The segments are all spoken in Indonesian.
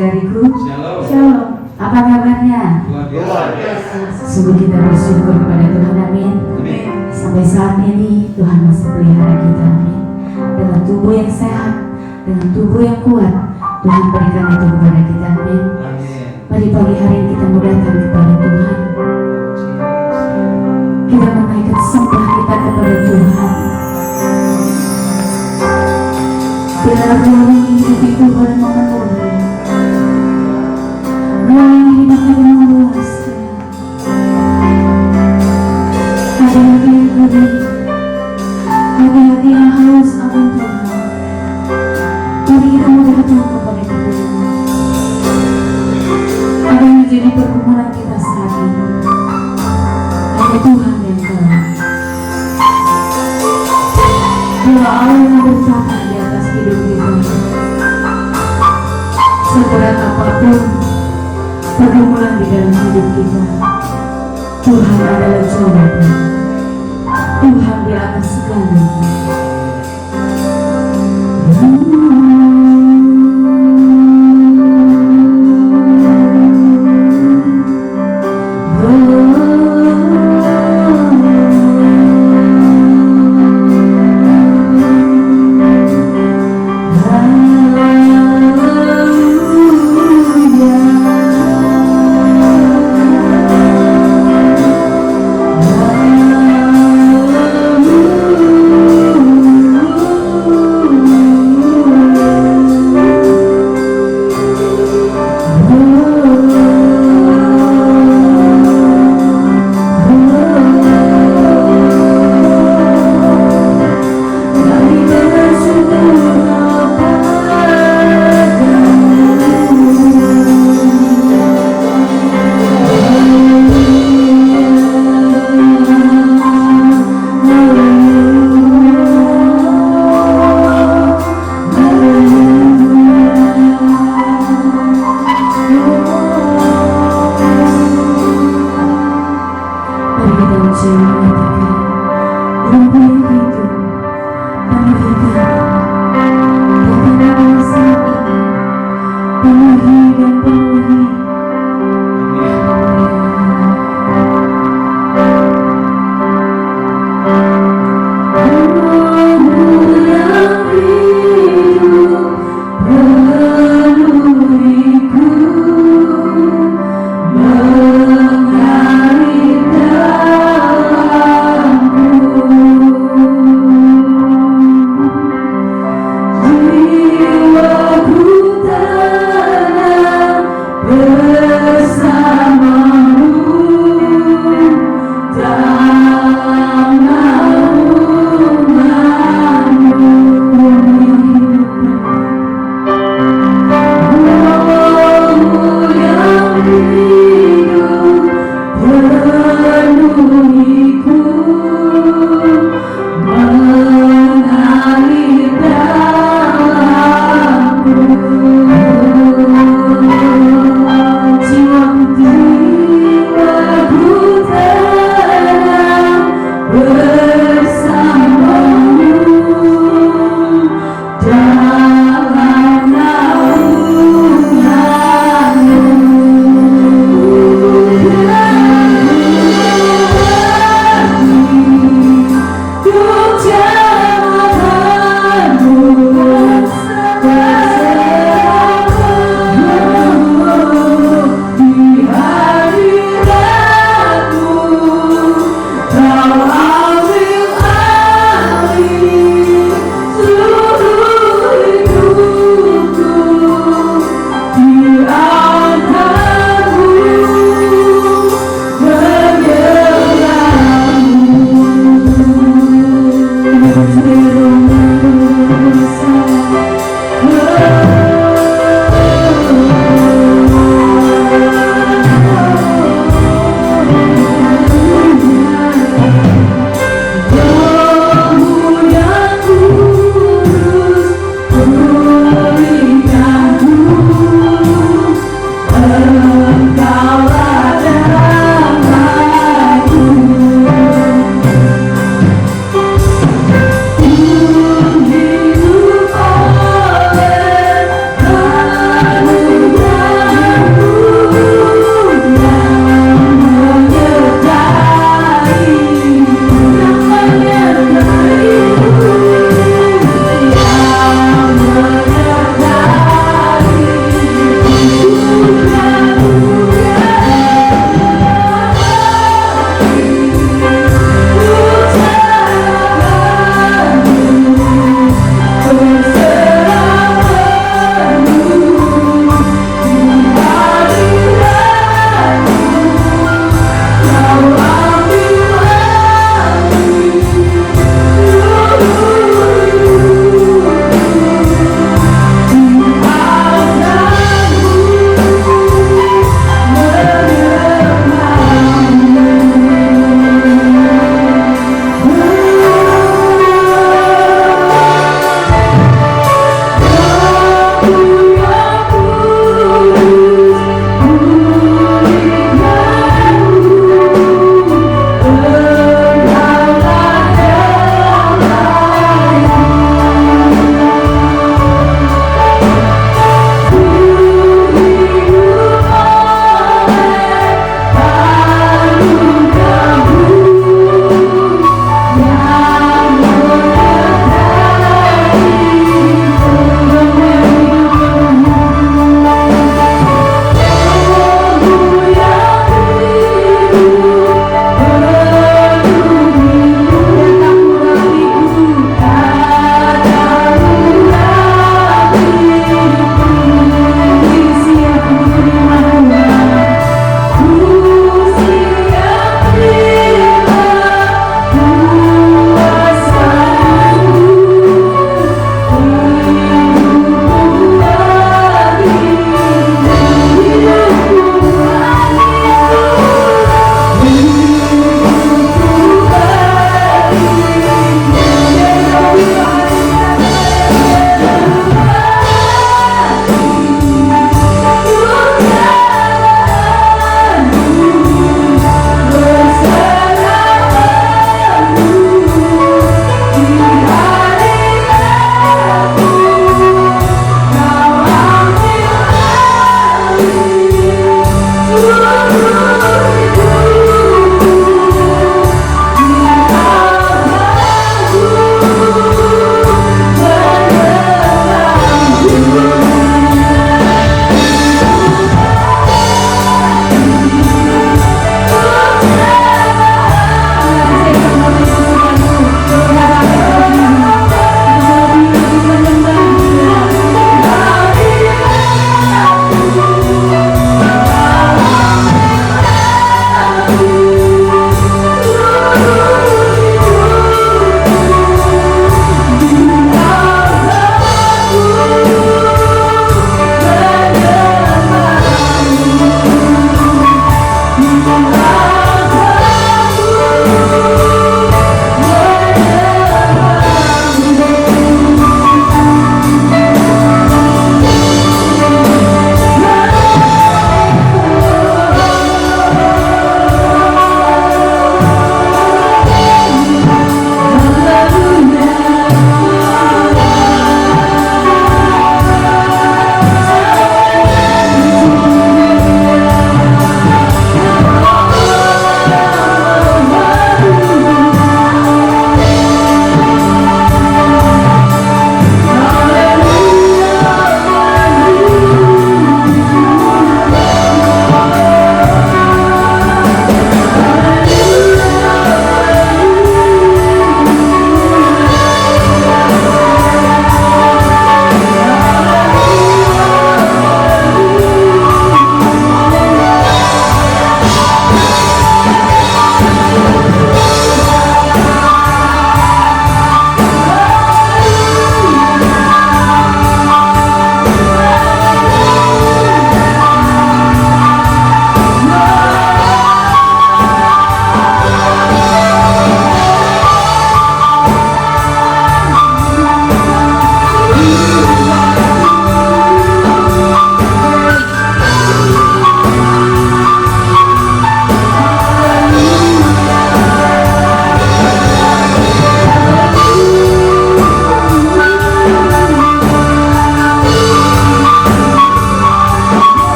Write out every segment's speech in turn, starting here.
saudara-saudariku. Shalom. Shalom. Apa kabarnya? Luar biasa. Sungguh kita bersyukur kepada Tuhan, amin. Amin. Sampai saat ini Tuhan masih pelihara kita, amin. Dengan tubuh yang sehat, dengan tubuh yang kuat, Tuhan berikan itu kepada kita, amin. Amin. Mari pagi hari ini kita mau datang kepada Tuhan. Kita menaikkan sembah kita kepada Tuhan. Biar roh yang hidup di Tuhan memenuhi, roh yang hidup akan meluaskan. Hati-hati yang kering, hati-hati yang haus akan Tuhan. Mari kita mau datang kepada Tuhan. Apa yang menjadi pergumulan kita saat ini? Hanya Tuhan yang tahu. Bila Allah yang bertata di atas hidup kita, seberat apapun pergumulan di dalam hidup kita, Tuhan adalah jawaban. Tuhan di atas segalanya.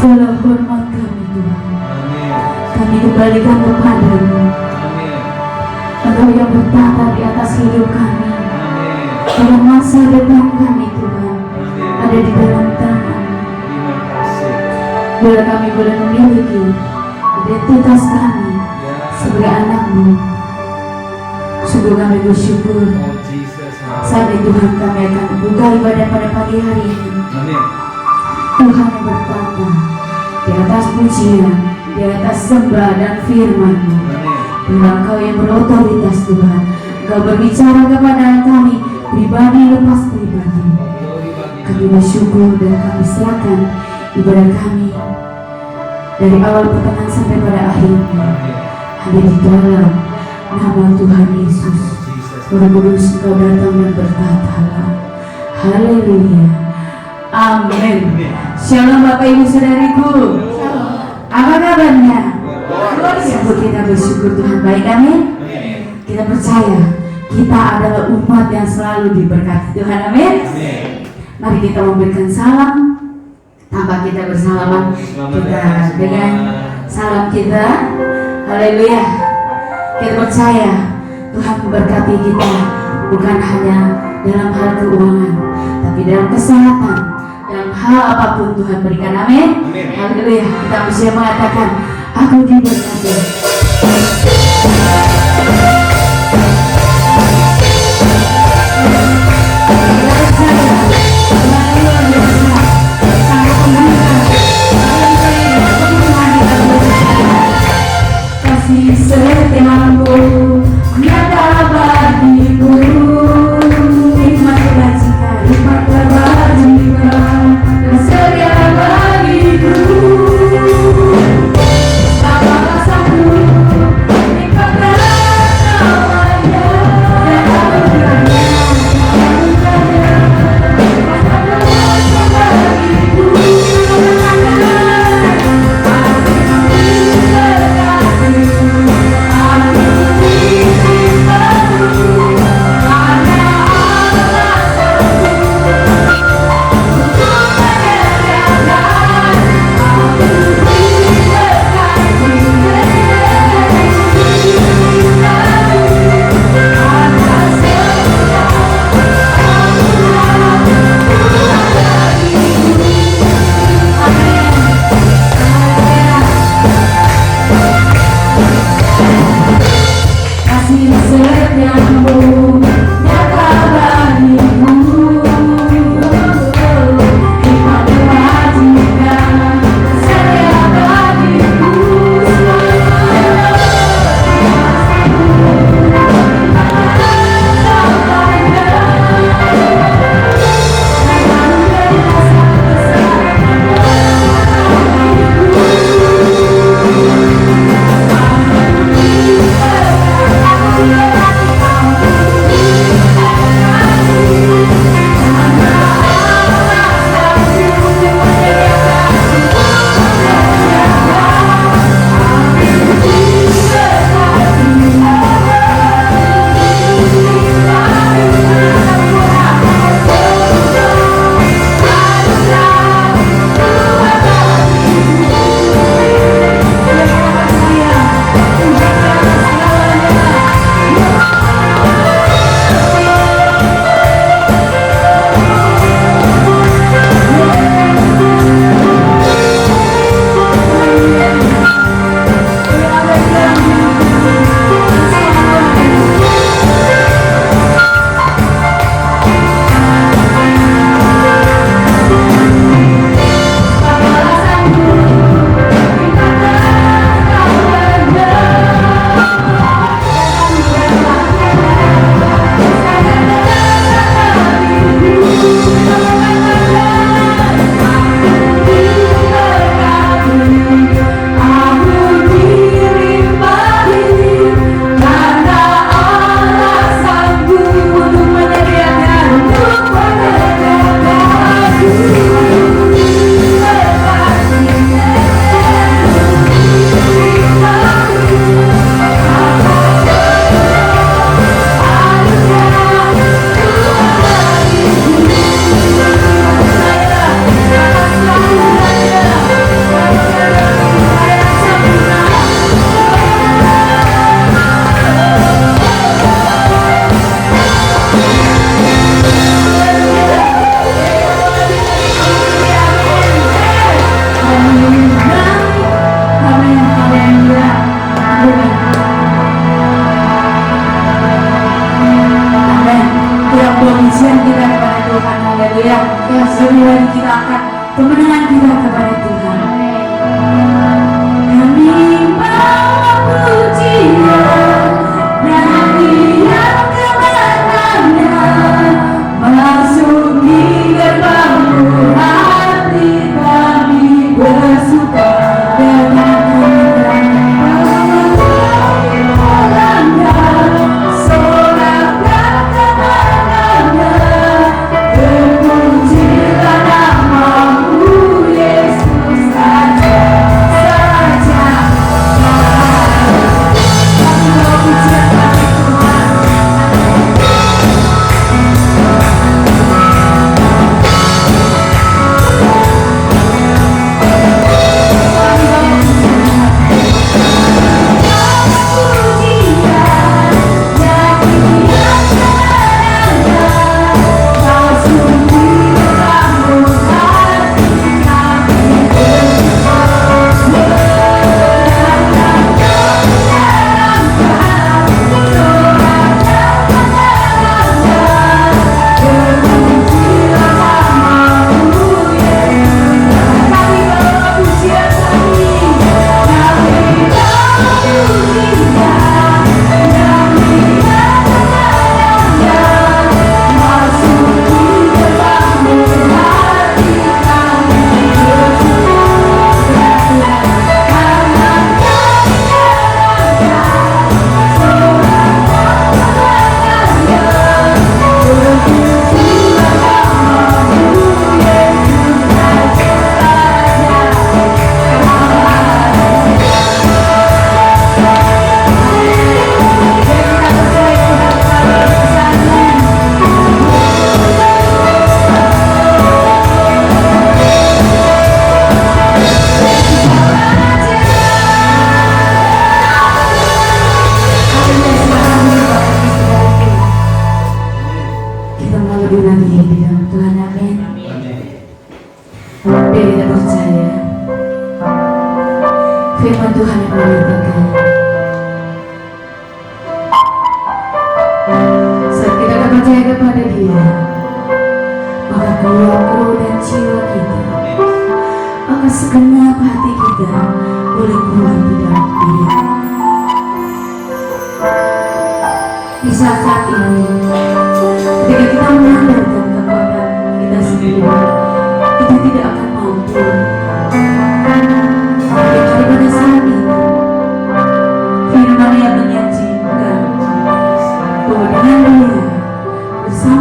segala hormat kami Tuhan. Kami kembalikan kepada-Mu. Engkau yang bertata di atas hidup kami. Dalam masa depan kami Tuhan ada di dalam tangan. Bila kami boleh memiliki identitas kami sebagai anak-Mu. Sungguh kami bersyukur saat ini Tuhan kami akan buka ibadah pada pagi hari ini. Tuhan yang bertata di atas pujian, di atas sembah dan firman-Mu. Tuhan Kau yang berotoritas Tuhan, Kau berbicara kepada kami pribadi lepas pribadi. Kami bersyukur dan kami serahkan ibadah kami dari awal pertengahan sampai pada akhirnya hanya di dalam nama Tuhan Yesus. Roh Kudus Kau datang dan bertata. Haleluya. Amin. Shalom Bapak Ibu Saudariku. Apa kabarnya? Sungguh kita bersyukur Tuhan baik. Amin. Kita percaya kita adalah umat yang selalu diberkati Tuhan. Amin. Mari kita memberikan salam. Tanpa kita bersalaman, kita dengan salam kita. Haleluya. Kita percaya Tuhan memberkati kita bukan hanya dalam hal keuangan, tapi dalam kesehatan, dalam hal apapun Tuhan berikan. Amin. Haleluya. Kita bisa mengatakan aku diberkati. Kasih setiamu nyata bagiku, nikmat kebajikan, nikmat kebajikan, dan setia bagiku. Apa rasaku, nikmat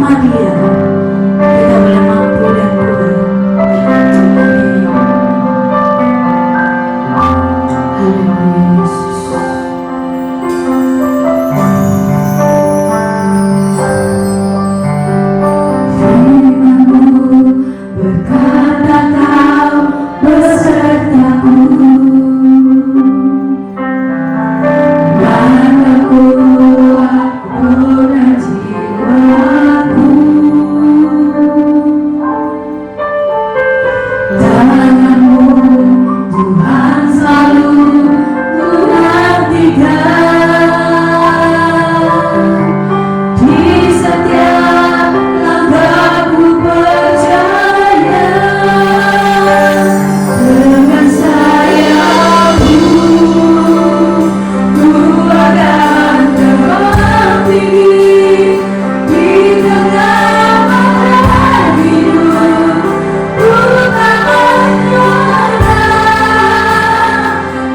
bersama Dia, kita boleh mampu dan kuat. Haleluya Yesus. Firman-Mu berkata Kau besertaku, maka kuatku dan jiwaku. Tangan-Mu Tuhan selalu ku nantikan, di setiap langkahku percaya, dengan sayap-Mu ku akan terbang tinggi di tengah badai hidup. Ku tak menyerah,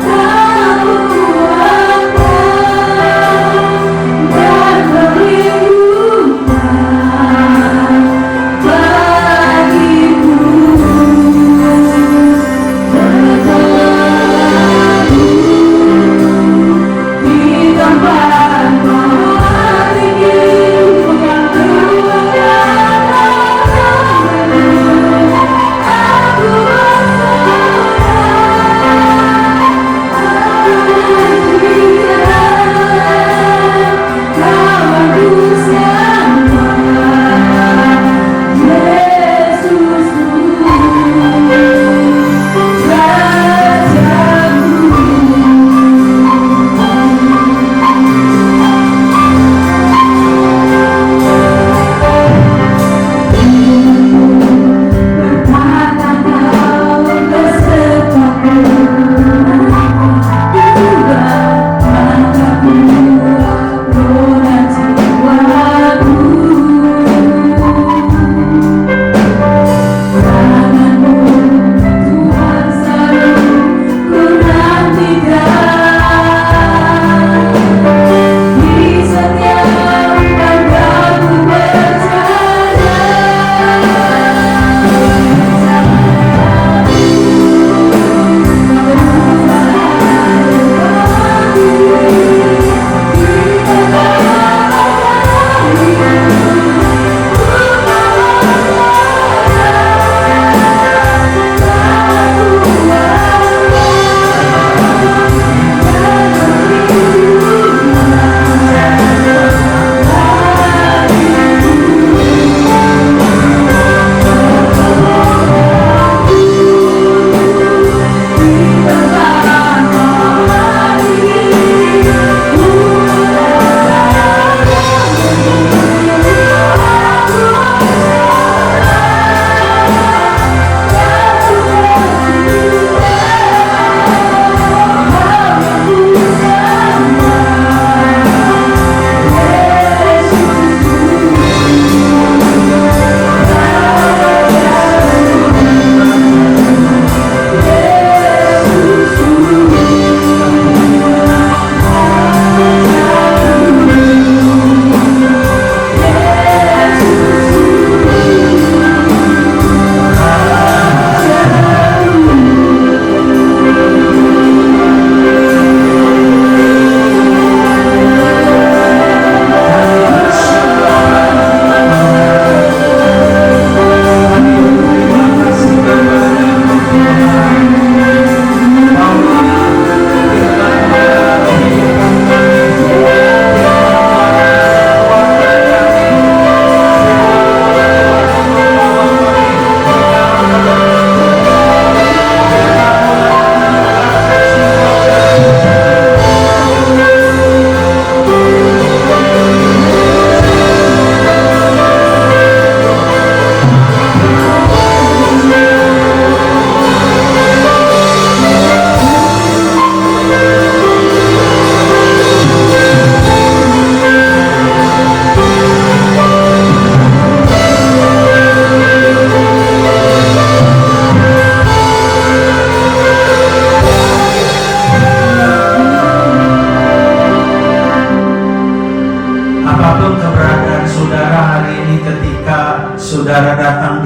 Kau kuatkan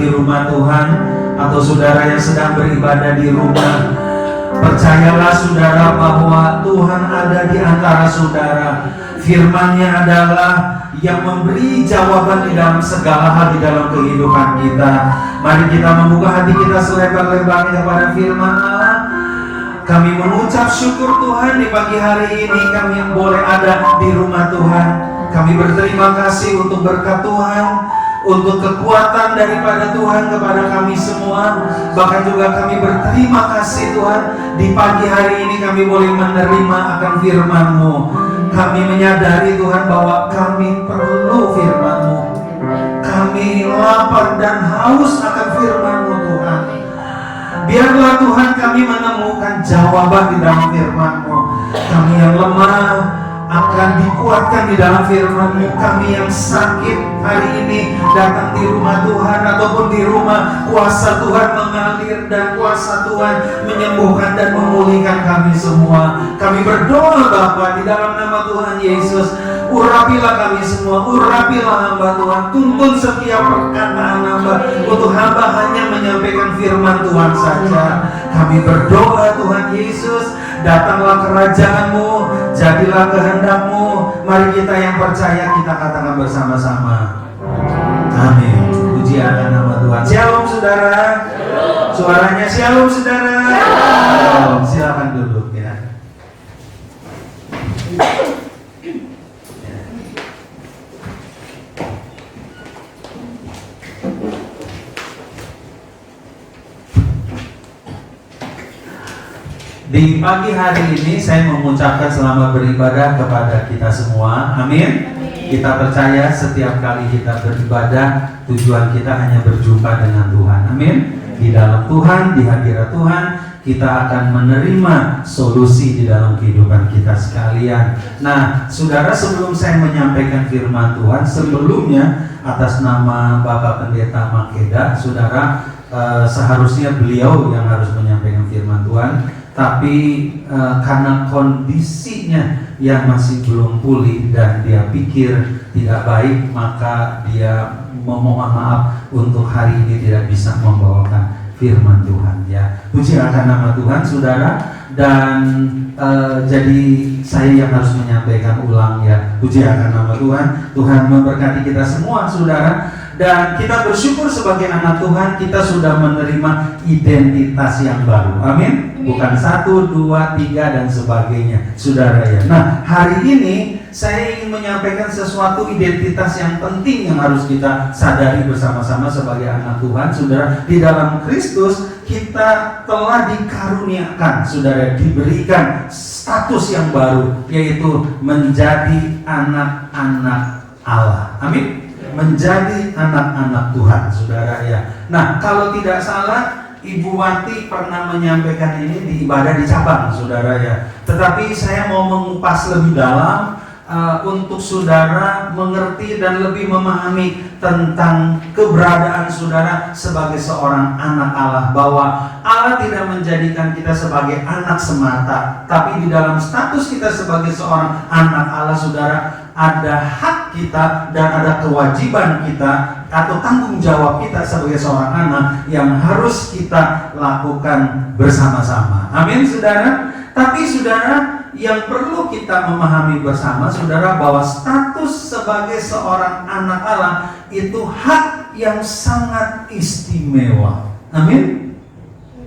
di rumah Tuhan, atau saudara yang sedang beribadah di rumah, percayalah saudara bahwa Tuhan ada di antara saudara. Firman-Nya adalah yang memberi jawaban di dalam segala hal di dalam kehidupan kita. Mari kita membuka hati kita selebar-lebarnya kepada firman Allah. Kami mengucap syukur Tuhan di pagi hari ini kami yang boleh ada di rumah Tuhan. Kami berterima kasih untuk berkat Tuhan, untuk kekuatan daripada Tuhan kepada kami semua. Bahkan juga kami berterima kasih Tuhan, di pagi hari ini kami boleh menerima akan firman-Mu. Kami menyadari Tuhan bahwa kami perlu firman-Mu. Kami lapar dan haus akan firman-Mu Tuhan. Biarlah Tuhan kami menemukan jawaban di dalam firman-Mu. Kami yang lemah akan dikuatkan di dalam firman-Mu. Kami yang sakit hari ini datang di rumah Tuhan ataupun di rumah, kuasa Tuhan mengalir dan kuasa Tuhan menyembuhkan dan memulihkan kami semua. Kami berdoa Bapa di dalam nama Tuhan Yesus, urapilah kami semua, urapilah hamba Tuhan, tuntun setiap perkataan hamba, untuk hamba hanya menyampaikan firman Tuhan saja. Kami berdoa Tuhan Yesus, datanglah kerajaan-Mu, jadilah kehendak-Mu. Mari kita yang percaya kita katakan bersama-sama, amin. Puji akan nama Tuhan. Shalom saudara. Suaranya shalom saudara. Shalom. Silakan duduk ya. Di pagi hari ini saya mengucapkan selamat beribadah kepada kita semua. Amin. Kita percaya setiap kali kita beribadah, tujuan kita hanya berjumpa dengan Tuhan. Amin. Di dalam Tuhan, di hadirat Tuhan, kita akan menerima solusi di dalam kehidupan kita sekalian. Nah, saudara, sebelum saya menyampaikan firman Tuhan, sebelumnya atas nama Bapak Pendeta Makeda, saudara, seharusnya beliau yang harus menyampaikan firman Tuhan. Tapi karena kondisinya yang masih belum pulih dan dia pikir tidak baik, maka dia memohon maaf untuk hari ini tidak bisa membawakan firman Tuhan ya. Puji akan nama Tuhan saudara. Dan jadi saya yang harus menyampaikan ulang ya. Puji akan nama Tuhan. Tuhan memberkati kita semua saudara. Dan kita bersyukur sebagai anak Tuhan, kita sudah menerima identitas yang baru. Amin. Bukan 1, 2, 3 dan sebagainya, saudara ya. Nah, hari ini saya ingin menyampaikan sesuatu identitas yang penting yang harus kita sadari bersama-sama sebagai anak Tuhan, saudara. Di dalam Kristus kita telah dikaruniakan, saudara, diberikan status yang baru, yaitu menjadi anak-anak Allah. Amin. Menjadi anak-anak Tuhan, saudara ya. Nah, kalau tidak salah, Ibu Wati pernah menyampaikan ini di ibadah di cabang, saudara ya. Tetapi saya mau mengupas lebih dalam untuk saudara mengerti dan lebih memahami tentang keberadaan saudara sebagai seorang anak Allah, bahwa Allah tidak menjadikan kita sebagai anak semata, tapi di dalam status kita sebagai seorang anak Allah, saudara, ada hak kita dan ada kewajiban kita atau tanggung jawab kita sebagai seorang anak yang harus kita lakukan bersama-sama. Amin, saudara. Tapi saudara, yang perlu kita memahami bersama, saudara, bahwa status sebagai seorang anak Allah itu hak yang sangat istimewa. Amin.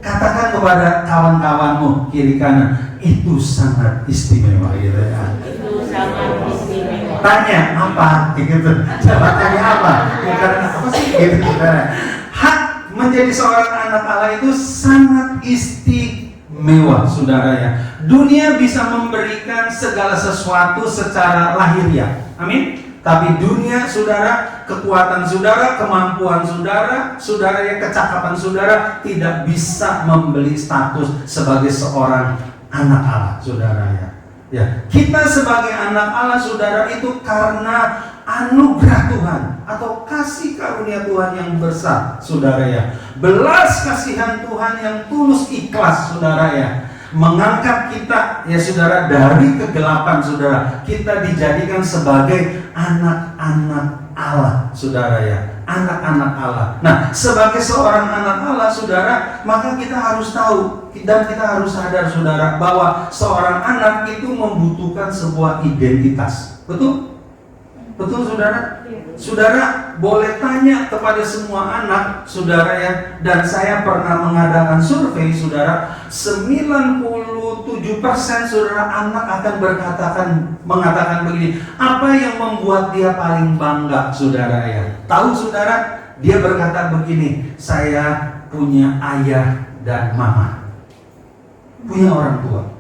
Katakan kepada kawan-kawanmu kiri kanan, itu sangat istimewa, gitu ya. Itu sangat istimewa. Tanya apa, gitu. Jawabannya apa? Ya, karena apa sih, gitu, saudara. Hak menjadi seorang anak Allah itu sangat istimewa, saudara ya. Dunia bisa memberikan segala sesuatu secara lahiriah. Amin. Tapi dunia, saudara, kekuatan saudara, kemampuan saudara, saudara yang kecakapan saudara tidak bisa membeli status sebagai seorang anak Allah, saudara ya. Ya, kita sebagai anak Allah, saudara, itu karena anugerah Tuhan atau kasih karunia Tuhan yang besar, saudara ya. Belas kasihan Tuhan yang tulus ikhlas, saudara ya, mengangkat kita ya, saudara, dari kegelapan, saudara. Kita dijadikan sebagai anak-anak Allah, saudara ya. anak-anak Allah. Nah, sebagai seorang anak Allah, saudara, maka kita harus tahu dan kita harus sadar, saudara, bahwa seorang anak itu membutuhkan sebuah identitas. Betul? Betul, saudara? Saudara boleh tanya kepada semua anak, saudara ya, dan saya pernah mengadakan survei, saudara, 97% saudara anak akan mengatakan begini, apa yang membuat dia paling bangga, saudara ya? Tahu, saudara? Dia berkata begini, saya punya ayah dan mama, punya orang tua.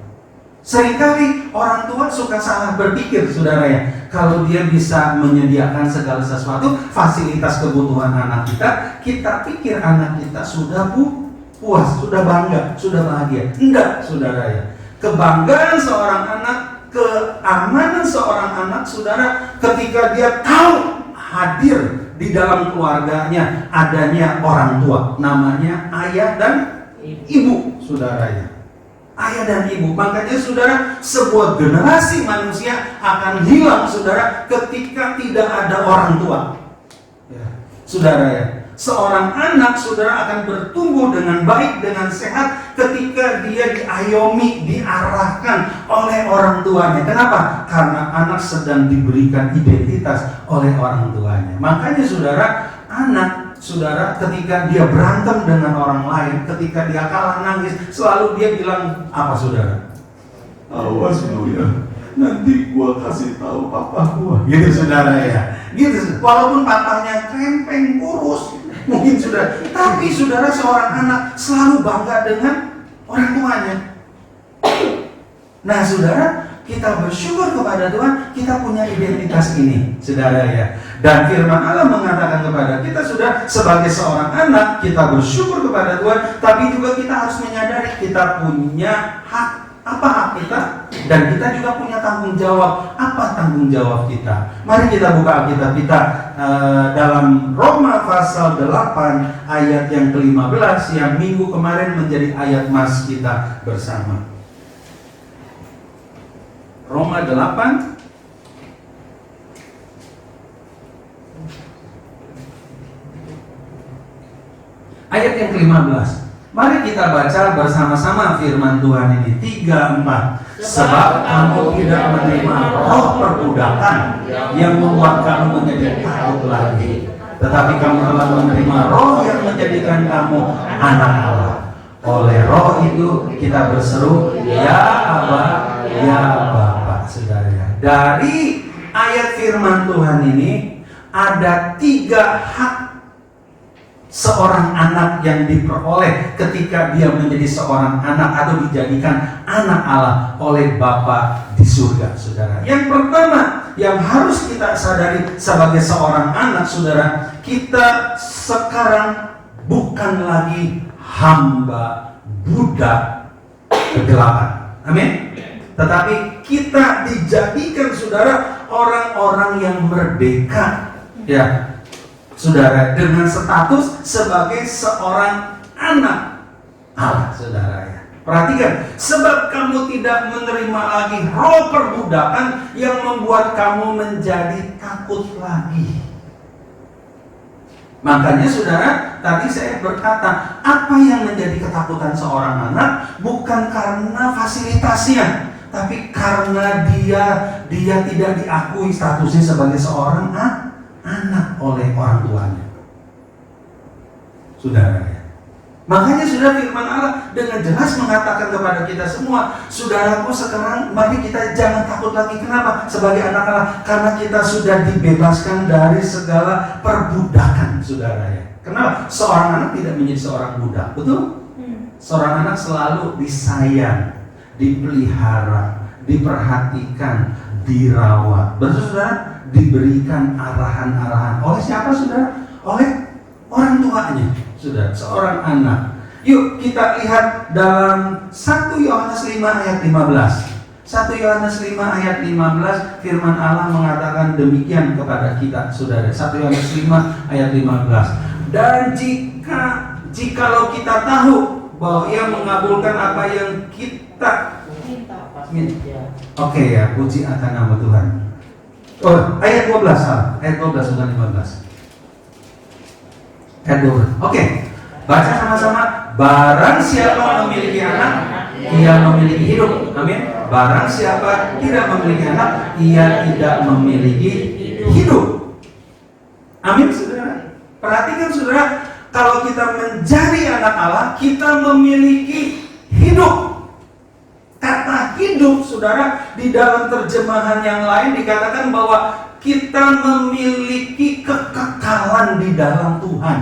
Seringkali orang tua suka salah berpikir, saudara ya, kalau dia bisa menyediakan segala sesuatu, fasilitas kebutuhan anak kita, kita pikir anak kita sudah puas, sudah bangga, sudah bahagia. Enggak, saudara ya. Kebanggaan seorang anak, keamanan seorang anak, saudara, ketika dia tahu hadir di dalam keluarganya adanya orang tua, namanya ayah dan ibu, saudara ya. Ayah dan ibu. Makanya, saudara, sebuah generasi manusia akan hilang, saudara, ketika tidak ada orang tua. Ya. Saudara ya, seorang anak, saudara, akan bertumbuh dengan baik, dengan sehat ketika dia diayomi, diarahkan oleh orang tuanya. Kenapa? Karena anak sedang diberikan identitas oleh orang tuanya. Makanya, saudara, anak, saudara, ketika dia berantem dengan orang lain, ketika dia kalah nangis, selalu dia bilang apa, saudara? Awas lu ya, nanti gua kasih tahu papa gua. Gitu, saudara ya. Gitu. Walaupun papanya krempeng, kurus, mungkin saudara, tapi saudara, seorang anak selalu bangga dengan orang tuanya. Nah, saudara, kita bersyukur kepada Tuhan, kita punya identitas ini, saudara ya. Dan firman Allah mengatakan kepada kita, sudah sebagai seorang anak, kita bersyukur kepada Tuhan, tapi juga kita harus menyadari kita punya hak. Apa hak kita? Dan kita juga punya tanggung jawab. Apa tanggung jawab kita? Mari kita buka Alkitab kita dalam Roma pasal 8 ayat yang ke-15 yang minggu kemarin menjadi ayat mas kita bersama. Roma 8 ayat yang ke-15. Mari kita baca bersama-sama firman Tuhan ini. 3-4. Sebab kamu tidak menerima roh perbudakan yang membuat kamu menjadi takut lagi, tetapi kamu telah menerima roh yang menjadikan kamu anak Allah. Oleh roh itu kita berseru, ya Aba, ya Bapa, saudara. Dari ayat firman Tuhan ini ada 3 hak seorang anak yang diperoleh ketika dia menjadi seorang anak atau dijadikan anak Allah oleh Bapa di surga, saudara. Yang pertama yang harus kita sadari sebagai seorang anak, saudara, kita sekarang bukan lagi hamba budak kegelapan. Amin. Tetapi kita dijadikan, saudara, orang-orang yang merdeka, ya, saudara, dengan status sebagai seorang anak Allah, saudara ya. Perhatikan, sebab kamu tidak menerima lagi roh perbudakan yang membuat kamu menjadi takut lagi. Makanya, saudara, tadi saya berkata, apa yang menjadi ketakutan seorang anak bukan karena fasilitasnya, tapi karena dia tidak diakui statusnya sebagai seorang anak oleh orang tuanya, saudara ya. Makanya, saudara, firman Allah dengan jelas mengatakan kepada kita semua, saudaraku, sekarang mari kita jangan takut lagi. Kenapa? Sebagai anak Allah, karena kita sudah dibebaskan dari segala perbudakan, saudara ya. Kenapa? Seorang anak tidak menjadi seorang budak, betul? Seorang anak selalu disayang, dipelihara, diperhatikan, dirawat. Betul, saudara? Diberikan arahan-arahan oleh siapa, saudara? Oleh orang tuanya, saudara, seorang anak. Yuk kita lihat dalam 1 Yohanes 5 ayat 15. 1 Yohanes 5 ayat 15, firman Allah mengatakan demikian kepada kita, saudara. 1 Yohanes 5 ayat 15. Dan jikalau kita tahu bahwa Ia mengabulkan apa yang kita minta. Oke ya, puji akan nama Tuhan. Oh, ayat 12, ayat 12 bukan 15. Ayat 12. Oke. Baca sama-sama. Barang siapa memiliki anak, ia memiliki hidup. Amin. Barang siapa tidak memiliki anak, ia tidak memiliki hidup. Amin, saudara. Perhatikan, saudara, kalau kita menjadi anak Allah, kita memiliki hidup. Kata hidup, saudara, di dalam terjemahan yang lain dikatakan bahwa kita memiliki kekekalan di dalam Tuhan.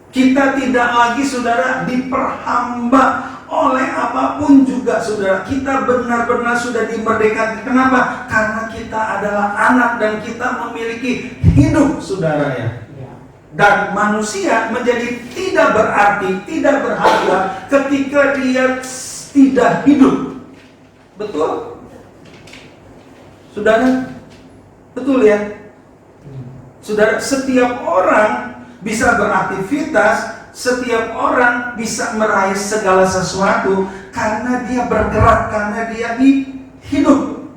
Kita tidak lagi, saudara, diperhamba oleh apapun juga, saudara. Kita benar-benar sudah dimerdekakan. Kenapa? Karena kita adalah anak dan kita memiliki hidup, saudara ya. Dan manusia menjadi tidak berarti, tidak berharga ketika dia tidak hidup. Betul? Saudara? Betul ya? Saudara, setiap orang bisa beraktivitas, setiap orang bisa meraih segala sesuatu karena dia bergerak, karena dia hidup.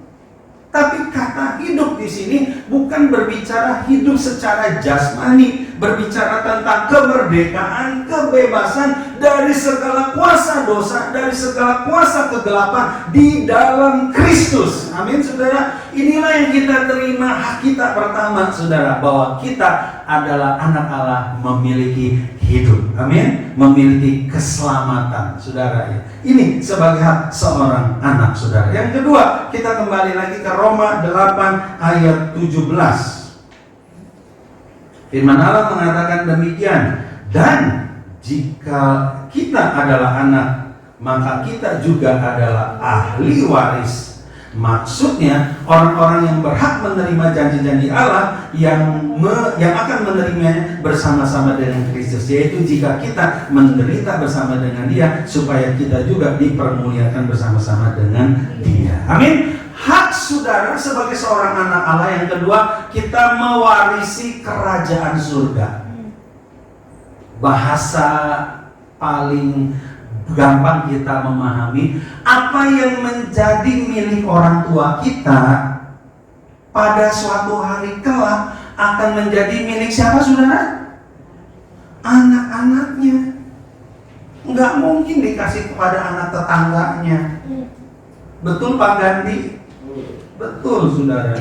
Tapi kata hidup di sini bukan berbicara hidup secara jasmani, berbicara tentang kemerdekaan, kebebasan dari segala kuasa dosa, dari segala kuasa kegelapan di dalam Kristus. Amin, saudara. Inilah yang kita terima, hak kita pertama, saudara, bahwa kita adalah anak Allah, memiliki hidup. Amin. Memiliki keselamatan, saudara ya. Ini sebagai hak seorang anak, saudara. Yang kedua, kita kembali lagi ke Roma 8 ayat 17. Firman Allah mengatakan demikian, dan jika kita adalah anak, maka kita juga adalah ahli waris. Maksudnya orang-orang yang berhak menerima janji-janji Allah yang akan menerimanya bersama-sama dengan Kristus, yaitu jika kita menderita bersama dengan Dia, supaya kita juga dipermuliakan bersama-sama dengan Dia. Amin. Hak saudara sebagai seorang anak Allah yang kedua, kita mewarisi kerajaan surga. Bahasa paling gampang kita memahami, apa yang menjadi milik orang tua kita pada suatu hari kelak akan menjadi milik siapa, saudara? Anak-anaknya. Nggak mungkin dikasih kepada anak tetangganya. Betul Pak Gandhi? Betul, saudara.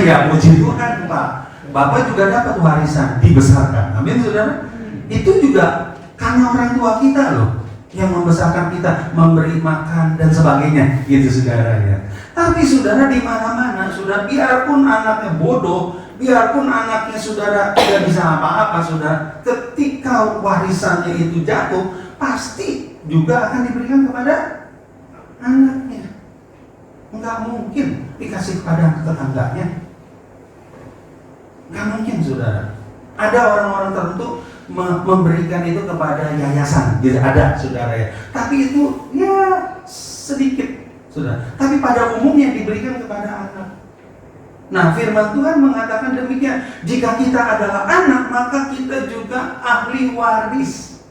Ya, puji Tuhan Pak. Bapak juga dapat warisan, dibesarkan. Amin, saudara. Itu juga karena orang tua kita loh yang membesarkan kita, memberi makan dan sebagainya, gitu saudara ya. Tapi saudara, di mana-mana, saudara, biarpun anaknya bodoh, biarpun anaknya saudara tidak bisa apa-apa, saudara, ketika warisannya itu jatuh, pasti juga akan diberikan kepada anaknya. Enggak mungkin dikasih kepada tetangganya. Enggak mungkin, saudara. Ada orang-orang tertentu memberikan itu kepada yayasan, gitu, ada, saudara ya. Tapi itu ya sedikit, saudara. Tapi pada umumnya diberikan kepada anak. Nah, firman Tuhan mengatakan demikian. Jika kita adalah anak, maka kita juga ahli waris.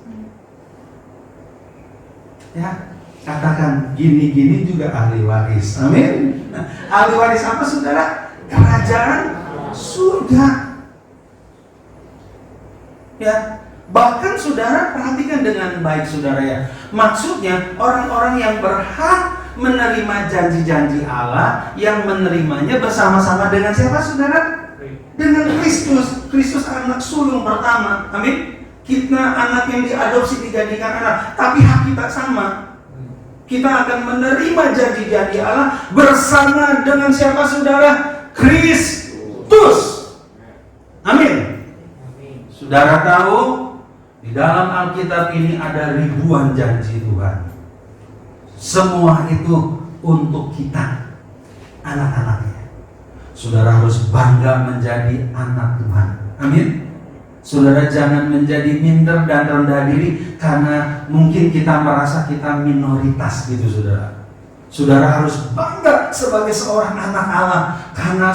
Ya, katakan gini-gini juga ahli waris. Amin. Nah, ahli waris apa, saudara? Kerajaan surga. Ya, bahkan saudara perhatikan dengan baik, saudara ya. Maksudnya orang-orang yang berhak menerima janji-janji Allah, yang menerimanya bersama-sama dengan siapa, saudara? Dengan Kristus. Kristus anak sulung pertama. Amin. Kita anak yang diadopsi, dijadikan anak, tapi hak kita sama. Kita akan menerima janji-janji Allah bersama dengan siapa, saudara? Kristus. Amin. Saudara tahu, di dalam Alkitab ini ada ribuan janji Tuhan. Semua itu untuk kita, anak-anaknya. Saudara harus bangga menjadi anak Tuhan. Amin. Saudara jangan menjadi minder dan rendah diri karena mungkin kita merasa kita minoritas, gitu saudara. Saudara harus bangga sebagai seorang anak Allah karena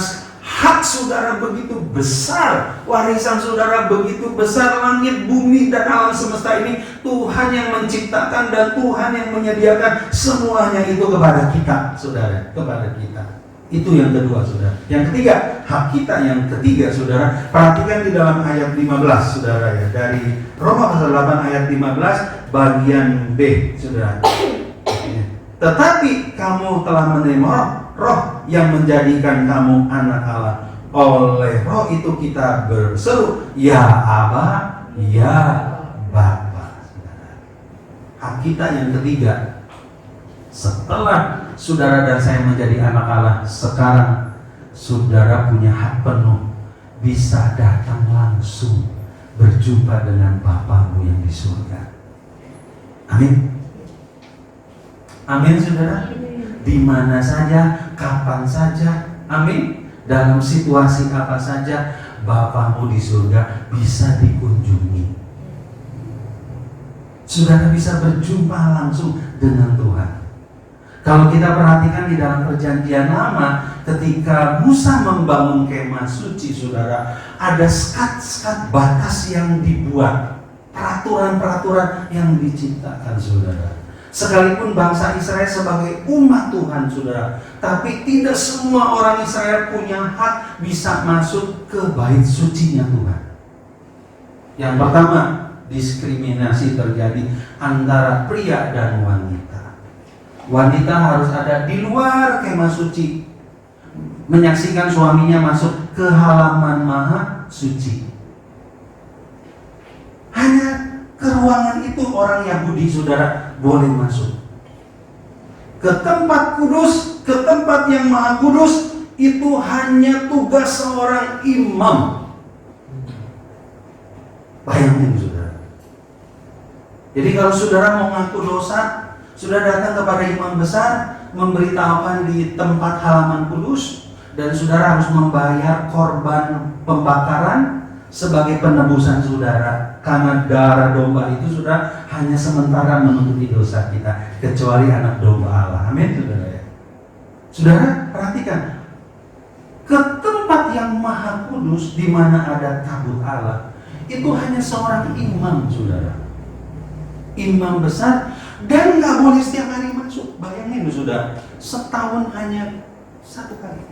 hak saudara begitu besar, warisan saudara begitu besar. Langit, bumi, dan alam semesta ini Tuhan yang menciptakan dan Tuhan yang menyediakan semuanya itu kepada kita, saudara, kepada kita. Itu yang kedua, saudara. Yang ketiga, hak kita yang ketiga, saudara. Perhatikan di dalam ayat 15, saudara ya. Dari Roma pasal 8 ayat 15 bagian B, saudara. Tetapi kamu telah menerima roh yang menjadikan kamu anak Allah. Oleh roh itu kita berseru, ya Aba, ya Bapa. Hak kita yang ketiga. Setelah saudara dan saya menjadi anak Allah, sekarang saudara punya hak penuh bisa datang langsung berjumpa dengan Bapamu yang di surga. Amin. Amin, saudara. Di mana saja, kapan saja, amin. Dalam situasi apa saja, Bapamu di surga bisa dikunjungi. Saudara bisa berjumpa langsung dengan Tuhan. Kalau kita perhatikan di dalam perjanjian lama, ketika Musa membangun kemah suci, saudara, ada sekat-sekat batas yang dibuat, peraturan-peraturan yang diciptakan, saudara. Sekalipun bangsa Israel sebagai umat Tuhan, saudara, tapi tidak semua orang Israel punya hak bisa masuk ke bait sucinya Tuhan. Yang pertama, diskriminasi terjadi antara pria dan wanita. Wanita harus ada di luar kemah suci, menyaksikan suaminya masuk ke halaman maha suci. Hanya ke ruangan itu orang Yahudi, saudara, boleh masuk. Ke tempat kudus, ke tempat yang maha kudus, itu hanya tugas seorang imam. Bayangin, saudara. Jadi kalau saudara mau ngaku dosa, sudah datang kepada imam besar, memberitahukan di tempat halaman kudus, dan saudara harus membayar korban pembakaran sebagai penebusan saudara. Karena darah domba itu sudah hanya sementara menutupi dosa kita, kecuali anak domba Allah. Amin, saudara ya. Saudara, perhatikan. Ke tempat yang maha kudus, di mana ada tabut Allah, itu hanya seorang imam, saudara. Imam besar. Dan nggak boleh setiap hari masuk. Bayangin sudah, setahun hanya satu kali.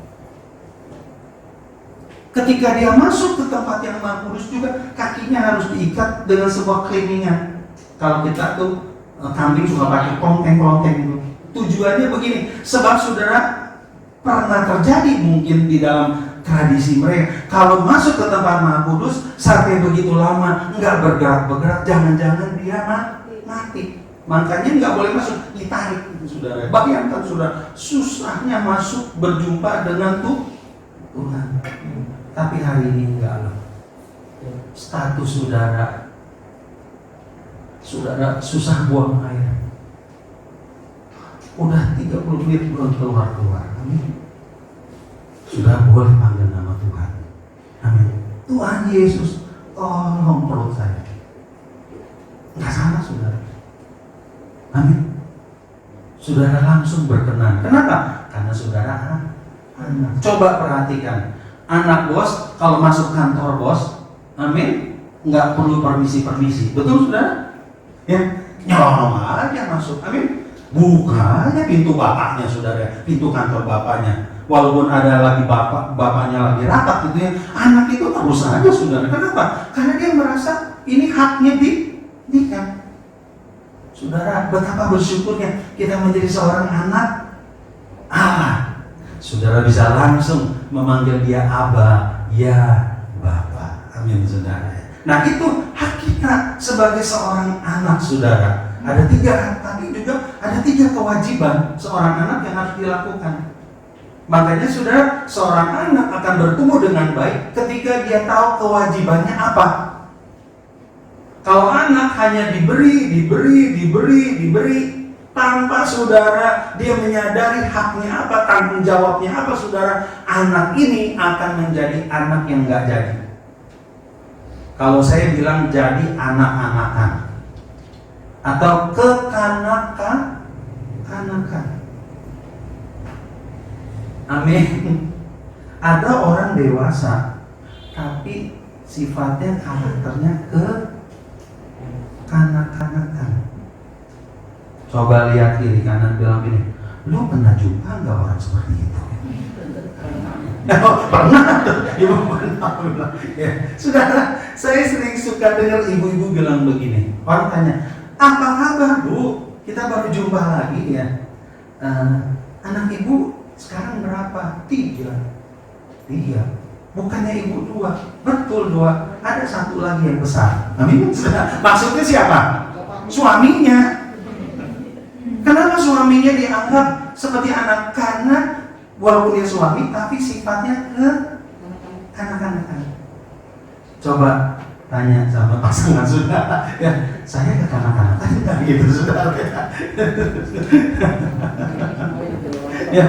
Ketika dia masuk ke tempat yang maha kudus juga, kakinya harus diikat dengan sebuah keliningan. Kalau kita tuh kambing suka pakai klonteng-klonteng itu. Tujuannya begini, sebab saudara pernah terjadi mungkin di dalam tradisi mereka, kalau masuk ke tempat maha kudus sampai begitu lama nggak bergerak-bergerak, jangan-jangan dia mati. Makanya nggak boleh masuk, ditarik itu, saudara. Bayangkan, saudara, susahnya masuk berjumpa dengan Tuhan. Tapi hari ini enggak loh. Status saudara susah buang air. Udah 30 menit belum keluar-keluar. Amin. Sudah boleh panggil nama Tuhan. Amin. Tuhan Yesus, tolong perut saya. Enggak salah, saudara. Amin. Saudara langsung berkenan. Kenapa? Karena saudara anak. Coba perhatikan, anak bos kalau masuk kantor bos, amin, nggak perlu permisi. Betul, saudara? Ya, nyolong aja masuk. Amin. Buka aja pintu bapaknya, saudara, pintu kantor bapaknya. Walaupun ada lagi bapaknya lagi rapat gitu ya, anak itu terus aja, saudara. Kenapa? Karena dia merasa ini haknya kan. Saudara, betapa bersyukurnya kita menjadi seorang anak Allah. Saudara bisa langsung memanggil dia Aba, ya Bapa. Amin, saudara. Nah, itu hak kita sebagai seorang anak, saudara. Ada 3 hak, tapi juga ada 3 kewajiban seorang anak yang harus dilakukan. Makanya, saudara, seorang anak akan bertumbuh dengan baik ketika dia tahu kewajibannya apa. Kalau anak hanya diberi, tanpa saudara dia menyadari haknya apa, tanggung jawabnya apa, saudara, anak ini akan menjadi anak yang nggak jadi. Kalau saya bilang jadi anak-anakan atau kekanakan. Amin. Ada orang dewasa tapi sifatnya, karakternya kanak-kanakan. Coba lihat kiri kanan, bilang gini, lu pernah jumpa nggak orang seperti itu? Oh, pernah tuh, ibu pernah bilang. Ya, saudara, saya sering suka dengar ibu-ibu bilang begini. Orang tanya, apa kabar Bu? Kita baru jumpa lagi ya. Anak ibu sekarang berapa? 3. Iya. Bukannya ibu 2, betul 2. Ada satu lagi yang besar. Amin. Maksudnya siapa? Suaminya. Kenapa suaminya dianggap seperti anak? Karena walaupun dia suami, tapi sifatnya ke anak-anak. Coba tanya sama pasangan saudara, ya saya ke kanak-kanak aja gitu saudara. Ya,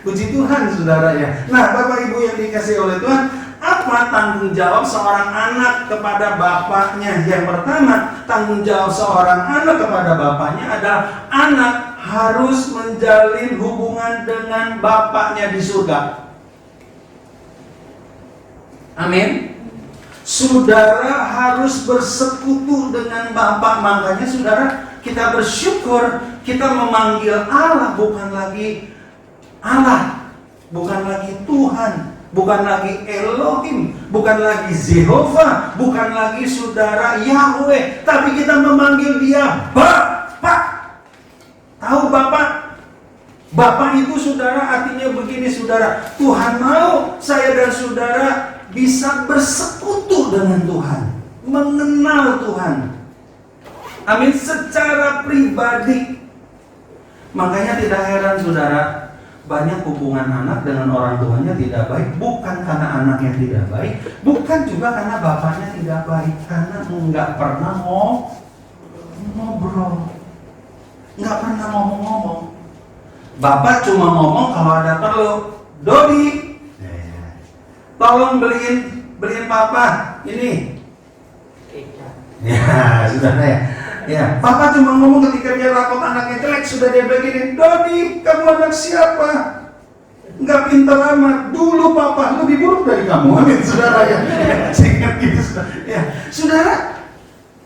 puji Tuhan saudara ya. Nah, Bapak Ibu yang dikasih oleh Tuhan, apa tanggung jawab seorang anak kepada bapaknya? Yang pertama, tanggung jawab seorang anak kepada bapaknya adalah anak harus menjalin hubungan dengan bapaknya di surga. Amin. Saudara harus bersekutu dengan Bapa. Makanya saudara, kita bersyukur kita memanggil Allah bukan lagi Allah, bukan lagi Tuhan, bukan lagi Elohim, bukan lagi Jehovah, bukan lagi saudara Yahweh, tapi kita memanggil dia Bapa. Tahu Bapak? Bapak itu saudara artinya begini saudara, Tuhan mau saya dan saudara bisa bersekutu dengan Tuhan, mengenal Tuhan. Amin, secara pribadi. Makanya tidak heran saudara, banyak hubungan anak dengan orang tuanya tidak baik, bukan karena anaknya tidak baik, bukan juga karena bapaknya tidak baik, karena nggak pernah ngobrol, nggak pernah ngomong-ngomong. Bapak cuma ngomong kalau ada perlu. Dodi, tolong beliin papa ini. Ya, saudara ya. Ya, papa cuma ngomong ketika dia rapot anaknya jelek, sudah dia begini, Dodi, kamu anak siapa? Nggak pintar amat. Dulu papa lebih buruk dari kamu. Amin, saudara ya. Singkat gitu, saudara. Ya, saudara,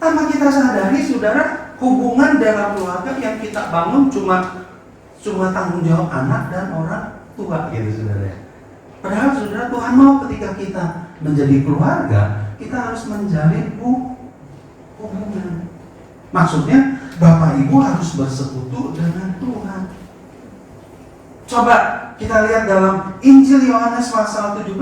tanpa kita sadari, saudara, hubungan dalam keluarga yang kita bangun cuma tanggung jawab anak dan orang tua, gitu, saudara. Padahal, saudara, Tuhan mau ketika kita menjadi keluarga, kita harus menjalin hubungan. Maksudnya, Bapak Ibu harus bersekutu dengan Tuhan. Coba kita lihat dalam Injil Yohanes pasal 17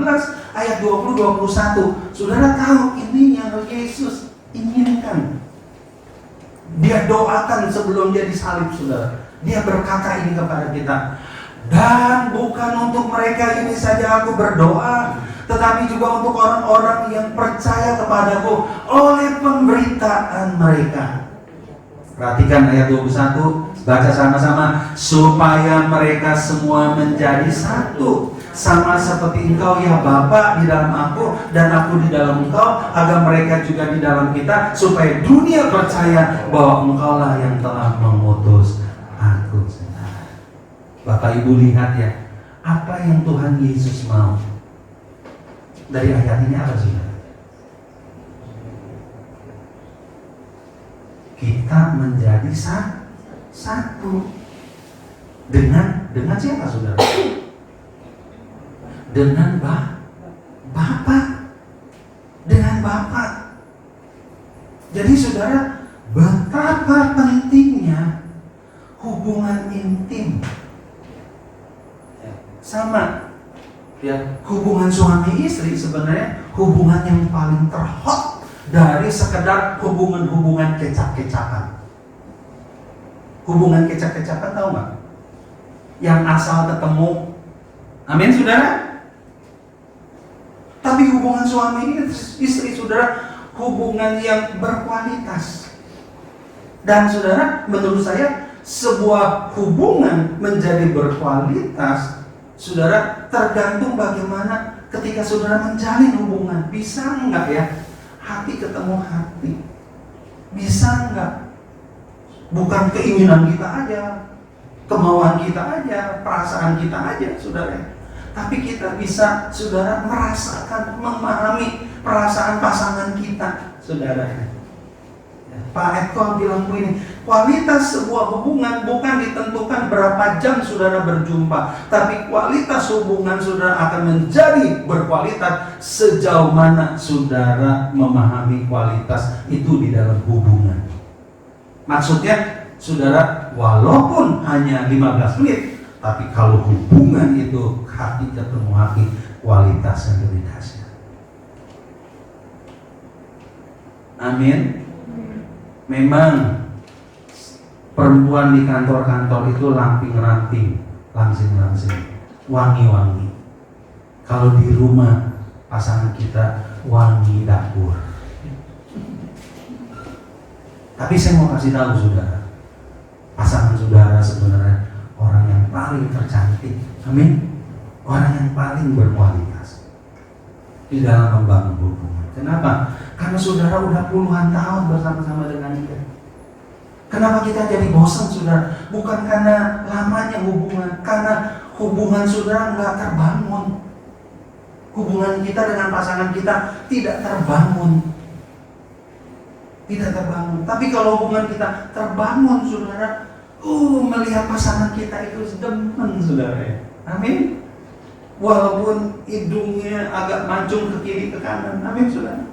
ayat 20-21. Saudara tahu ini yang Yesus inginkan. Dia doakan sebelum dia disalib, saudara. Dia berkata ini kepada kita, dan bukan untuk mereka ini saja aku berdoa, tetapi juga untuk orang-orang yang percaya kepadaku oleh pemberitaan mereka. Perhatikan ayat 21, baca sama-sama. Supaya mereka semua menjadi satu, sama seperti engkau ya Bapa di dalam aku dan aku di dalam engkau, agar mereka juga di dalam kita, supaya dunia percaya bahwa engkaulah yang telah mengutus aku. Bapak Ibu lihat ya, apa yang Tuhan Yesus mau dari ayat ini apa sih? Kita menjadi satu dengan siapa saudara? Dengan Bapa, dengan Bapa. Jadi saudara, betapa pentingnya hubungan intim. Sama ya, hubungan suami istri sebenarnya hubungan yang paling terhot dari sekedar hubungan kecap-kecapan. Hubungan kecap-kecapan tahu nggak? Yang asal ketemu, amin saudara. Tapi hubungan suami istri saudara, hubungan yang berkualitas. Dan saudara, menurut saya sebuah hubungan menjadi berkualitas, saudara, tergantung bagaimana ketika saudara menjalin hubungan. Bisa enggak ya hati ketemu hati? Bisa enggak? Bukan keinginan kita aja, kemauan kita aja, perasaan kita aja, saudara. Tapi kita bisa, saudara, merasakan, memahami perasaan pasangan kita, saudara. Ya. Pak Eko bilang begini, kualitas sebuah hubungan bukan ditentukan berapa jam saudara berjumpa, tapi kualitas hubungan saudara akan menjadi berkualitas sejauh mana saudara memahami kualitas itu di dalam hubungan. Maksudnya, saudara walaupun hanya 15 menit, tapi kalau hubungan itu hati ketemu hati, kualitasnya lebih dahsyat. Amin. Memang perempuan di kantor-kantor itu lamping-ramping, langsing-langsing, wangi-wangi. Kalau di rumah pasangan kita wangi dapur. Tapi saya mau kasih tahu saudara, pasangan saudara sebenarnya orang yang paling tercantik. Amin. Orang yang paling berkualitas di dalam membangun hubungan. Kenapa? Karena saudara udah puluhan tahun bersama-sama dengan dia. Kenapa kita jadi bosan saudara? Bukan karena lamanya hubungan, karena hubungan saudara nggak terbangun. Hubungan kita dengan pasangan kita tidak terbangun. Tidak terbangun. Tapi kalau hubungan kita terbangun saudara, melihat pasangan kita itu demen saudara. Amin. Walaupun hidungnya agak mancung ke kiri ke kanan. Amin saudara.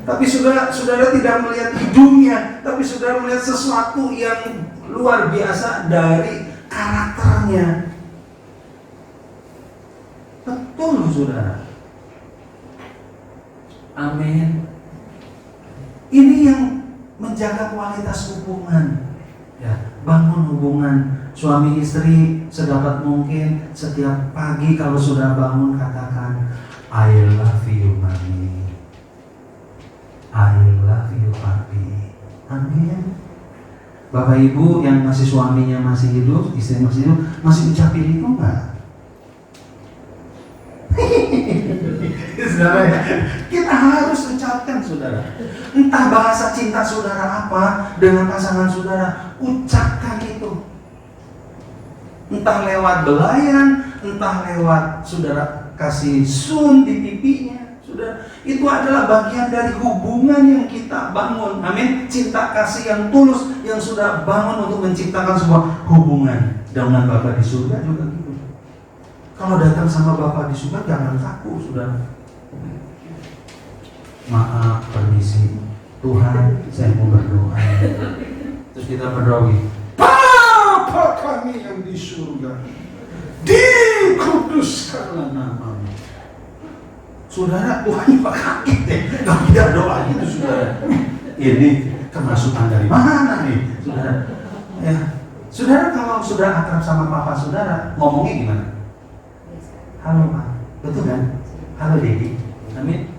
Tapi saudara tidak melihat hidungnya, tapi saudara melihat sesuatu yang luar biasa dari karakternya. Betul saudara. Amin. Ini yang menjaga kualitas hubungan. Ya, bangun hubungan suami istri sedapat mungkin. Setiap pagi kalau sudah bangun katakan, I love you mami, I love you papi. Amin. Bapak ibu yang masih suaminya masih hidup, istri masih hidup, masih ucapin itu enggak? Saudara, kita harus ucapkan saudara. Entah bahasa cinta saudara apa dengan pasangan saudara, ucapkan itu. Entah lewat belayan, entah lewat saudara kasih sun di pipinya. Itu adalah bagian dari hubungan yang kita bangun. Amin. Cinta kasih yang tulus yang sudah bangun untuk menciptakan sebuah hubungan dengan Bapa di surga juga gitu. Kalau datang sama Bapa di surga jangan kaku, saudara. Maaf, permisi, Tuhan, saya mau berdoa. Terus kita berdoa gitu. Bapa kami yang di surga, dikuduskanlah namamu. Saudara, Tuhan juga kaget deh. Gak bisa doa gitu saudara. Ini kemasukan dari mana nih saudara? Ya, saudara kalau sudah akrab sama papa saudara, ngomongnya gimana? Halo Pak, betul kan? Halo Dedi. Amin.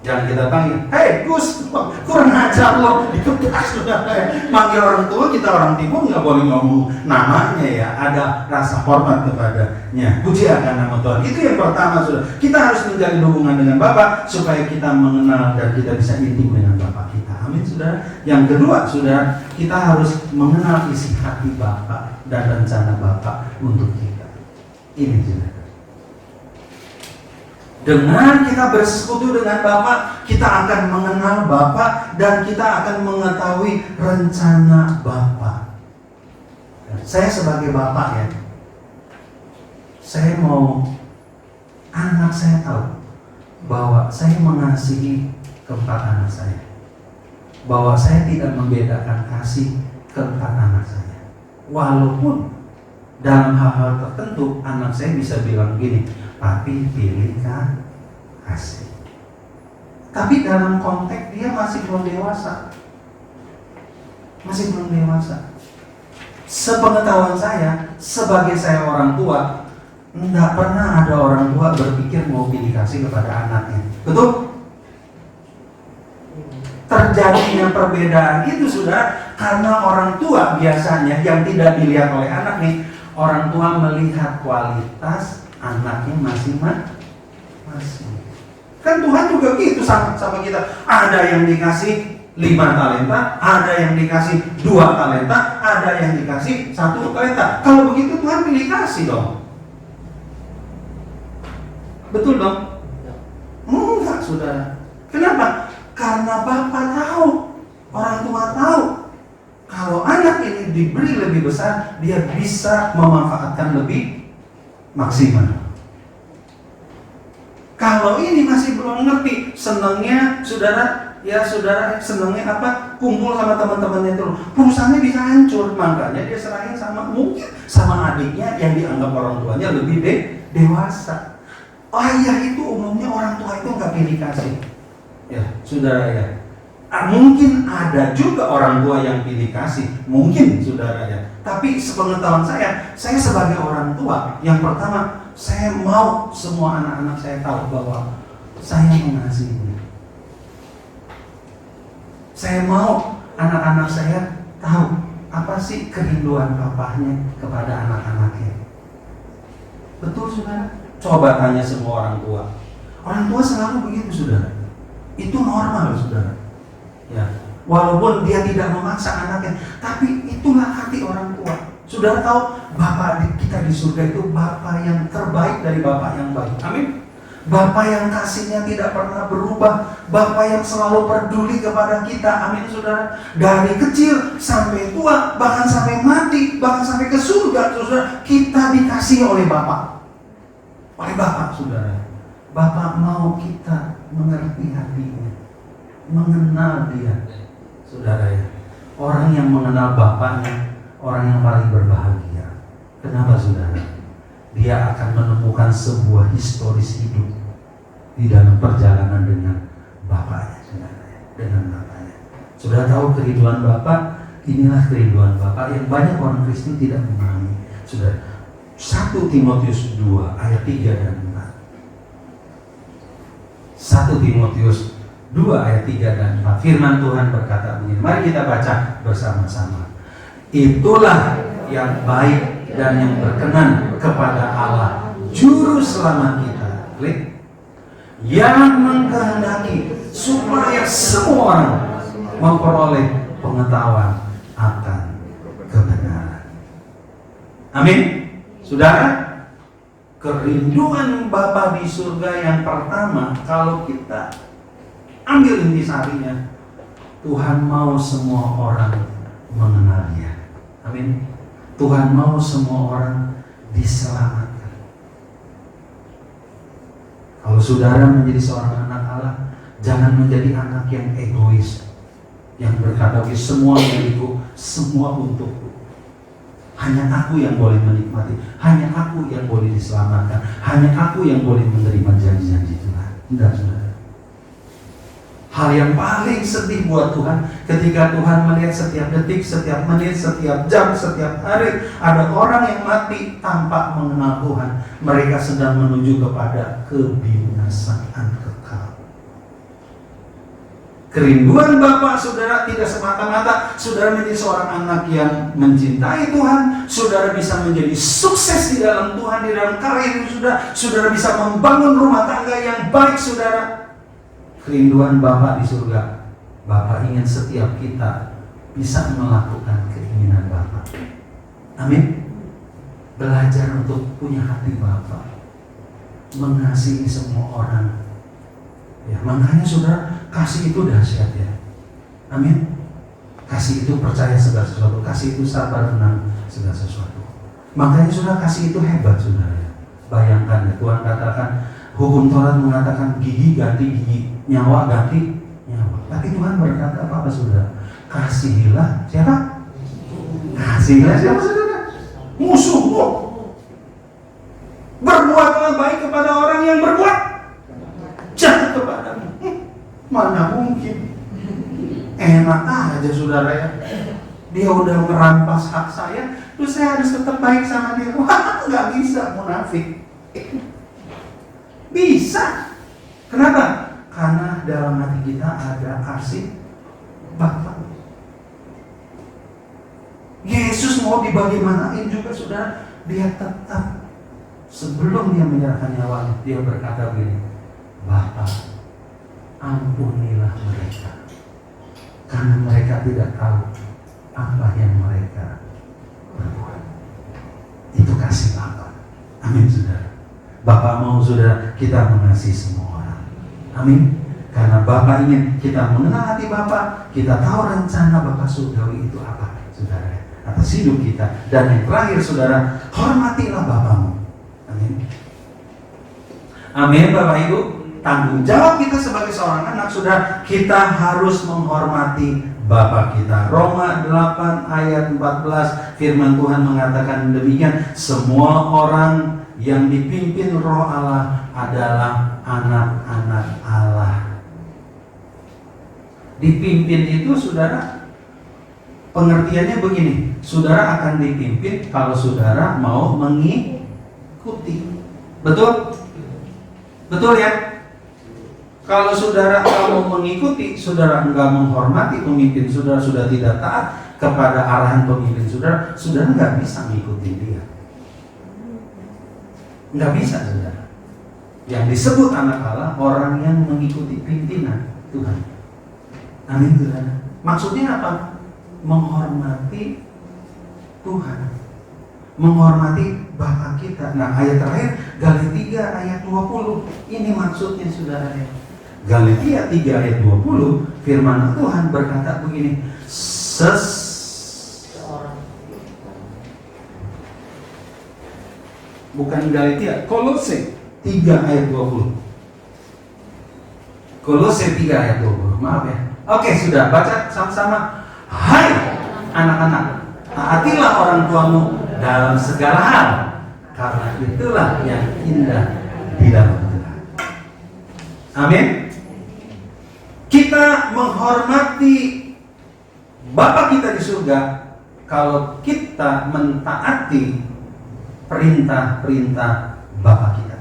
Jangan kita panggil, hei Gus, kurang ajar lo, dikepas saudara. Manggil orang tua, kita orang timur nggak boleh ngomong namanya ya. Ada rasa hormat kepadanya. Puji akan nama Tuhan. Itu yang pertama saudara. Kita harus menjalin hubungan dengan Bapa supaya kita mengenal dan kita bisa intim dengan Bapa kita. Amin saudara. Yang kedua saudara, kita harus mengenal isi hati Bapa dan rencana Bapa untuk kita. Ini saudara. Dengan kita bersekutu dengan Bapa, kita akan mengenal Bapa dan kita akan mengetahui rencana Bapa. Saya sebagai Bapak ya, saya mau anak saya tahu bahwa saya mengasihi keempat anak saya, bahwa saya tidak membedakan kasih keempat anak saya. Walaupun dalam hal-hal tertentu anak saya bisa bilang gini, papi pilih kasih. Tapi dalam konteks dia masih belum dewasa. Masih belum dewasa. Sepengetahuan saya, sebagai saya orang tua, tidak pernah ada orang tua berpikir mau pilih kasih kepada anaknya. Betul? Terjadinya perbedaan itu sudah karena orang tua biasanya yang tidak dilihat oleh anak nih, orang tua melihat kualitas anaknya masing-masing. Kan Tuhan juga gitu sama kita. Ada yang dikasih 5 talenta, ada yang dikasih 2 talenta, ada yang dikasih 1 talenta. Kalau begitu Tuhan pilih kasih dong. Betul dong? Enggak saudara. Kenapa? Karena Bapa tahu Orang tua tahu kalau anak ini diberi lebih besar, dia bisa memanfaatkan lebih maksimal. Kalau ini masih belum ngerti, senangnya saudara, ya saudara senangnya apa? Kumpul sama teman-temannya terus. Perusahaannya bisa hancur, makanya dia serahin mungkin sama adiknya yang dianggap orang tuanya lebih dewasa. Ayah itu umumnya orang tua itu nggak pilih kasih. Ya, saudara ya. Mungkin ada juga orang tua yang pilih kasih, mungkin saudara ya. Tapi sepengetahuan saya sebagai orang tua, yang pertama saya mau semua anak-anak saya tahu bahwa saya mengasihi. Saya mau anak-anak saya tahu apa sih kerinduan bapaknya kepada anak-anaknya. Betul saudara? Coba tanya semua orang tua. Orang tua selalu begitu saudara. Itu normal saudara. Ya, walaupun dia tidak memaksa anaknya, tapi itulah hati orang tua. Saudara tahu Bapak kita di surga itu Bapak yang terbaik dari Bapak yang baik. Amin. Bapak yang kasihnya tidak pernah berubah, Bapak yang selalu peduli kepada kita. Amin saudara. Dari kecil sampai tua, bahkan sampai mati, bahkan sampai ke surga, saudara, kita dikasihi oleh Bapak. Oleh Bapak saudara. Bapak mau kita mengerti hatinya, mengenal dia, saudara ya. Orang yang mengenal Bapaknya, orang yang paling berbahagia. Kenapa saudara? Dia akan menemukan sebuah historis hidup di dalam perjalanan dengan Bapaknya, saudara ya. Dengan Bapaknya. Saudara tahu kerinduan Bapak, inilah kerinduan Bapak yang banyak orang Kristen tidak memahami. Saudara, 1 Timotius 2 ayat 3 dan 4. 1 Timotius 2 ayat 3 dan 4. Firman Tuhan berkata begini. Mari kita baca bersama-sama. Itulah yang baik dan yang berkenan kepada Allah, juru selamat kita, yang mengkehendaki supaya semua orang memperoleh pengetahuan akan kebenaran. Amin. Saudara, kerinduan Bapa di surga yang pertama, kalau kita ambil intisarinya, Tuhan mau semua orang mengenalnya. Amin. Tuhan mau semua orang diselamatkan. Kalau saudara menjadi seorang anak Allah, jangan menjadi anak yang egois, yang berkata semua milikku, semua untukku. Hanya aku yang boleh menikmati, hanya aku yang boleh diselamatkan, hanya aku yang boleh menerima janji-janji Tuhan. Tidak, saudara. Hal yang paling sedih buat Tuhan ketika Tuhan melihat setiap detik, setiap menit, setiap jam, setiap hari ada orang yang mati tanpa mengenal Tuhan. Mereka sedang menuju kepada kebinasaan kekal. Kerinduan Bapak saudara tidak semata-mata saudara menjadi seorang anak yang mencintai Tuhan, saudara bisa menjadi sukses di dalam Tuhan, di dalam karir saudara bisa membangun rumah tangga yang baik saudara. Kerinduan Bapak di surga, Bapak ingin setiap kita bisa melakukan keinginan Bapak. Amin. Belajar untuk punya hati Bapak, mengasihi semua orang. Ya, makanya saudara, kasih itu dahsyat ya. Amin. Kasih itu percaya segala sesuatu, kasih itu sabar menang segala sesuatu. Makanya saudara, kasih itu hebat saudara. Bayangkan ya, Tuhan katakan, hukum Taurat mengatakan gigi ganti gigi, nyawa ganti nyawa. Tapi Tuhan berkata apa saudara? Kasihilah siapa? Kasihilah siapa saudara? Musuhmu. Berbuatlah baik kepada orang yang berbuat jahat kepadamu. Mana mungkin? Enak aja saudara ya. Dia udah merampas hak saya, terus saya harus tetap baik sama dia. Wah, nggak bisa, munafik. Bisa. Kenapa? Karena dalam hati kita ada kasih Bapa. Yesus mau dibagaimanain juga saudara, dia tetap sebelum dia menyerahkan nyawanya, dia berkata begini, Bapa, ampunilah mereka, karena mereka tidak tahu apa yang mereka berbuat. Itu kasih Bapa. Amin saudara. Bapak mau saudara kita mengasihi semua orang. Amin. Karena Bapa ingin kita mengenal hati Bapa, kita tahu rencana Bapa surgawi itu apa, saudara, atas hidup kita. Dan yang terakhir, saudara, hormatilah Bapamu. Amin. Amin, Bapak Ibu. Tanggung jawab kita sebagai seorang anak, saudara, kita harus menghormati Bapa kita. Roma 8 ayat 14, firman Tuhan mengatakan demikian, semua orang yang dipimpin Roh Allah adalah anak-anak Allah. Dipimpin itu, saudara, pengertiannya begini, saudara akan dipimpin kalau saudara mau mengikuti. Betul? Betul ya? Kalau saudara mau mengikuti, saudara enggak menghormati pemimpin saudara, sudah tidak taat kepada arahan pemimpin saudara, saudara enggak bisa mengikuti dia. Enggak bisa, saudara. Yang disebut anak Allah, orang yang mengikuti pimpinan Tuhan. Amin, saudara. Maksudnya apa? Menghormati Tuhan, menghormati Bapa kita. Nah, ayat terakhir Galatia ayat 20. Ini maksudnya, saudara ya. Galatia 3 ayat 20, firman Tuhan berkata begini, bukan Galatia, Kolose 3 ayat 20. Kolose 3 ayat 20. Maaf ya. Oke, sudah baca sama-sama. Hai anak-anak, taatilah orang tuamu dalam segala hal, karena itulah yang indah di dalam Tuhan. Amin. Kita menghormati Bapa kita di surga kalau kita mentaati perintah-perintah Bapa kita.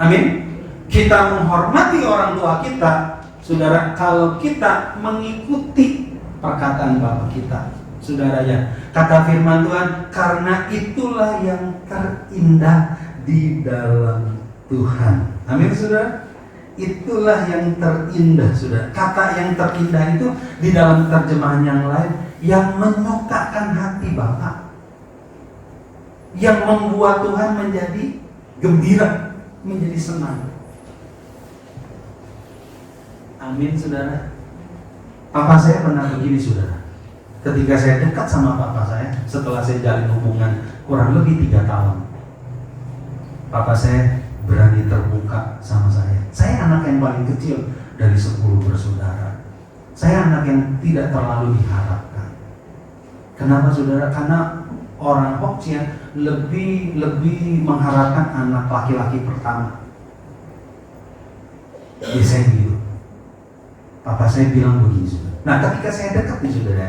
Amin. Kita menghormati orang tua kita, saudara, kalau kita mengikuti perkataan Bapa kita. Saudara ya, kata firman Tuhan, karena itulah yang terindah di dalam Tuhan. Amin, saudara. Itulah yang terindah, saudara. Kata yang terindah itu di dalam terjemahan yang lain, yang menyukakan hati Bapa, yang membuat Tuhan menjadi gembira, menjadi senang. Amin, saudara. Papa saya pernah begini, saudara. Ketika saya dekat sama papa saya, setelah saya jalin hubungan kurang lebih 3 tahun, papa saya berani terbuka sama saya. Saya anak yang paling kecil dari 10 bersaudara. Saya anak yang tidak terlalu diharapkan. Kenapa, saudara? Karena orang Hoksia lebih mengharapkan anak laki-laki pertama. Jadi saya gitu. Papa saya bilang begini, saudara. Nah, ketika saya dekat nih, saudara,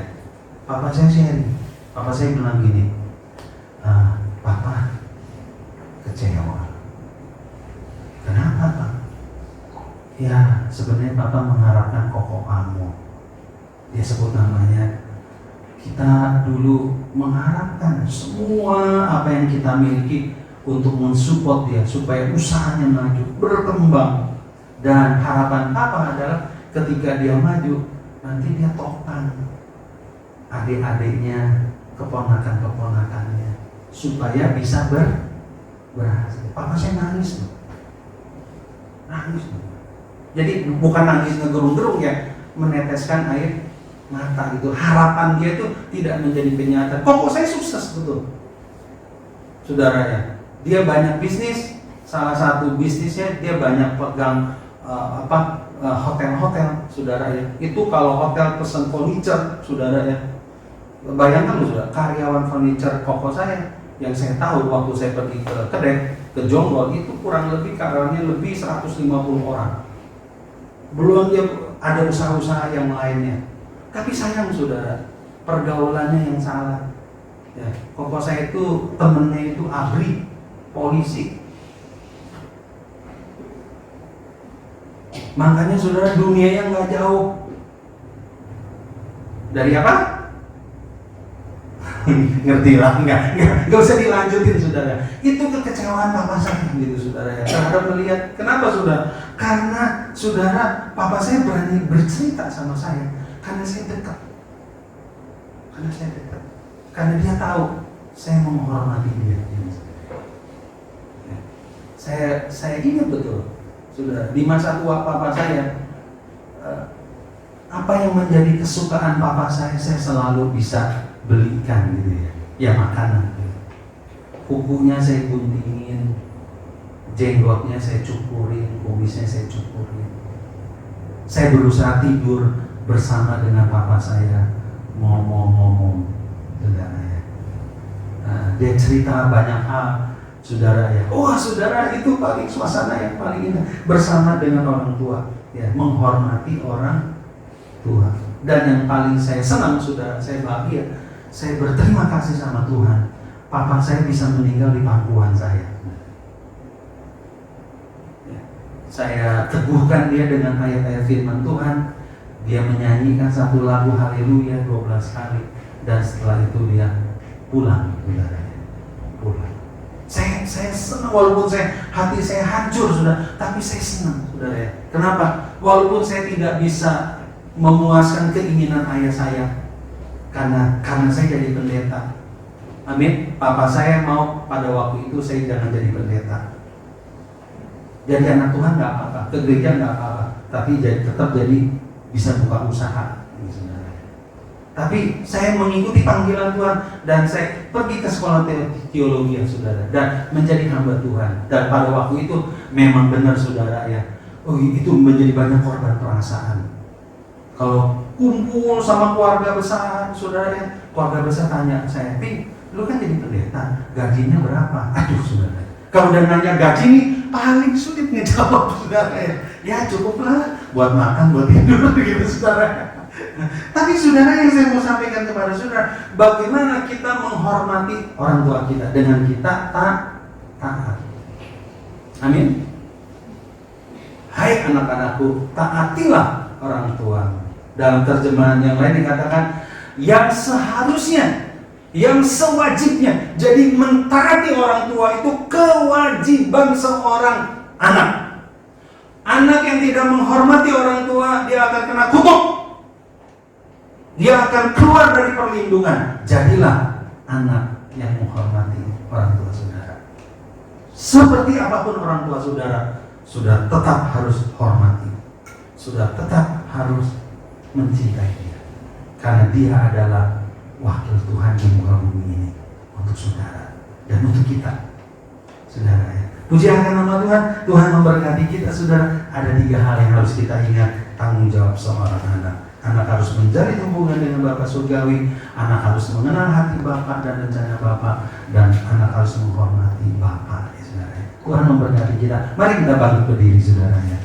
papa saya sharing. Papa saya bilang gini, Papa kecewa. Kenapa, Pak? Ya, sebenarnya Papa mengharapkan koko kamu. Dia sebut namanya. Kita dulu mengharapkan semua apa yang kita miliki untuk mensupport dia supaya usahanya maju, berkembang. Dan harapan Papa adalah ketika dia maju, nanti dia topang adik-adiknya, keponakan-keponakannya, supaya bisa berhasil. Papa saya nangis loh. Nangis loh. Jadi bukan nangis ngegerung-gerung ya, meneteskan air mata gitu. Harapan dia itu tidak menjadi kenyataan. Kok saya sukses betul, saudara ya. Dia banyak bisnis. Salah satu bisnisnya dia banyak pegang hotel-hotel, saudara ya. Itu kalau hotel pesan furniture, saudara ya. Bayangkan loh, saudara, karyawan furniture koko saya yang saya tahu waktu saya pergi ke Kedek, ke Jonggol, itu kurang lebih karyawannya lebih 150 orang. Belum dia ada usaha-usaha yang lainnya. Tapi sayang, saudara, pergaulannya yang salah. Ya, koko saya itu temennya itu ABRI, polisi. Makanya, saudara, dunia yang nggak jauh dari apa? Ngerti lah, nggak usah dilanjutin, saudara. Itu kekecewaan papa saya gitu, saudara ya, terhadap melihat. Kenapa, saudara? Karena, saudara, papa saya berani bercerita sama saya karena saya dekat. Karena dia tahu saya menghormati dia. Saya ingat betul, saudara, di masa tua papa saya Apa yang menjadi kesukaan papa saya selalu bisa belikan gitu ya. Ya makanan. Kukunya saya guntingin, jenggotnya saya cukurin, kumisnya saya cukurin. Saya berusaha tidur bersama dengan papa saya, ngomong-ngomong, saudara ya. Dia cerita banyak hal, saudara ya. Wah, saudara, itu paling suasana yang paling indah bersama dengan orang tua, ya, menghormati orang tua. Dan yang paling saya senang, saudara, saya bahagia, saya berterima kasih sama Tuhan. Papa saya bisa meninggal di pangkuan saya. Ya. Saya teguhkan dia dengan ayat-ayat firman Tuhan. Dia menyanyikan satu lagu Haleluya 12 kali. Dan setelah itu dia pulang, saudara. Pulang. Saya senang, walaupun hati saya hancur, saudara, tapi saya senang, saudara ya. Kenapa? Walaupun saya tidak bisa memuaskan keinginan ayah saya, karena saya jadi pendeta. Amin. Papa saya mau pada waktu itu saya jangan jadi pendeta. Jadi anak Tuhan nggak apa-apa, ke gereja nggak apa-apa, tapi tetap jadi bisa buka usaha. Tapi saya mengikuti panggilan Tuhan dan saya pergi ke sekolah teologi ya, saudara, dan menjadi hamba Tuhan. Dan pada waktu itu memang benar, saudara ya. Oh, itu menjadi banyak korban perasaan. Kalau kumpul sama keluarga besar, saudara ya, keluarga besar tanya saya, "Pi, lu kan jadi pendeta, gajinya berapa?" Aduh, saudara. Kalau udah nanya gaji nih, paling sulit ngejawab, saudara ya. Ya cukuplah buat makan, buat tidur gitu, saudara. Tapi saudara, yang saya mau sampaikan kepada saudara, bagaimana kita menghormati orang tua kita dengan kita taat. Amin. Hai anak-anakku, taatilah orang tua. Dalam terjemahan yang lain dikatakan yang seharusnya, yang sewajibnya. Jadi mentaati orang tua itu kewajiban seorang anak. Anak yang tidak menghormati orang tua, dia akan kena kutuk. Dia akan keluar dari perlindungan. Jadilah anak yang menghormati orang tua saudara. Seperti apapun orang tua saudara, sudah tetap harus hormati. Sudah tetap harus mencintai dia. Karena dia adalah wakil Tuhan di muka bumi ini untuk saudara dan untuk kita, saudara ya. Puji akan nama Tuhan. Tuhan memberkati kita, saudara. Ada 3 hal yang harus kita ingat. Tanggung jawab seorang anak. Anak harus menjalin hubungan dengan Bapa surgawi. Anak harus mengenal hati Bapa dan rencana Bapa. Dan anak harus menghormati Bapa, ya, saudara. Tuhan memberkati kita. Mari kita bangkit berdiri, saudara ya.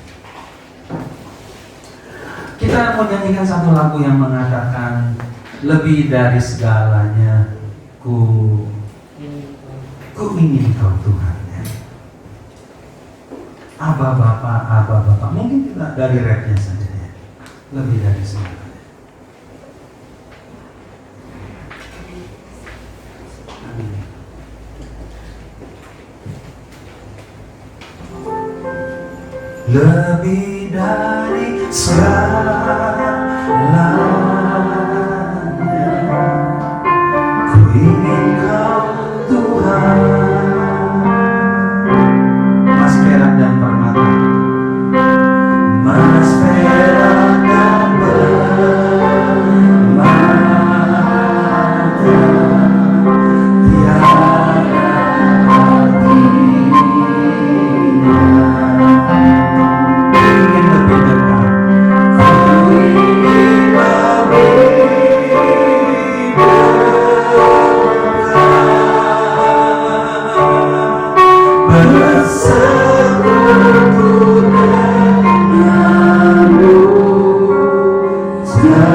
Kita mau nyanyikan satu lagu yang mengatakan lebih dari segalanya ku ingin Kau Tuhan ya. Aba Bapa. Mungkin kita dari rapnya saja ya. Lebih dari segalanya. Amin. Lebih dari segalanya ku ingin Kau Tuhan. Mas perak dan permata, mas perak dan permata, tiada artinya. Ingin lebih dekat, ku ingin bersekutu denganmu, jadikan ku setia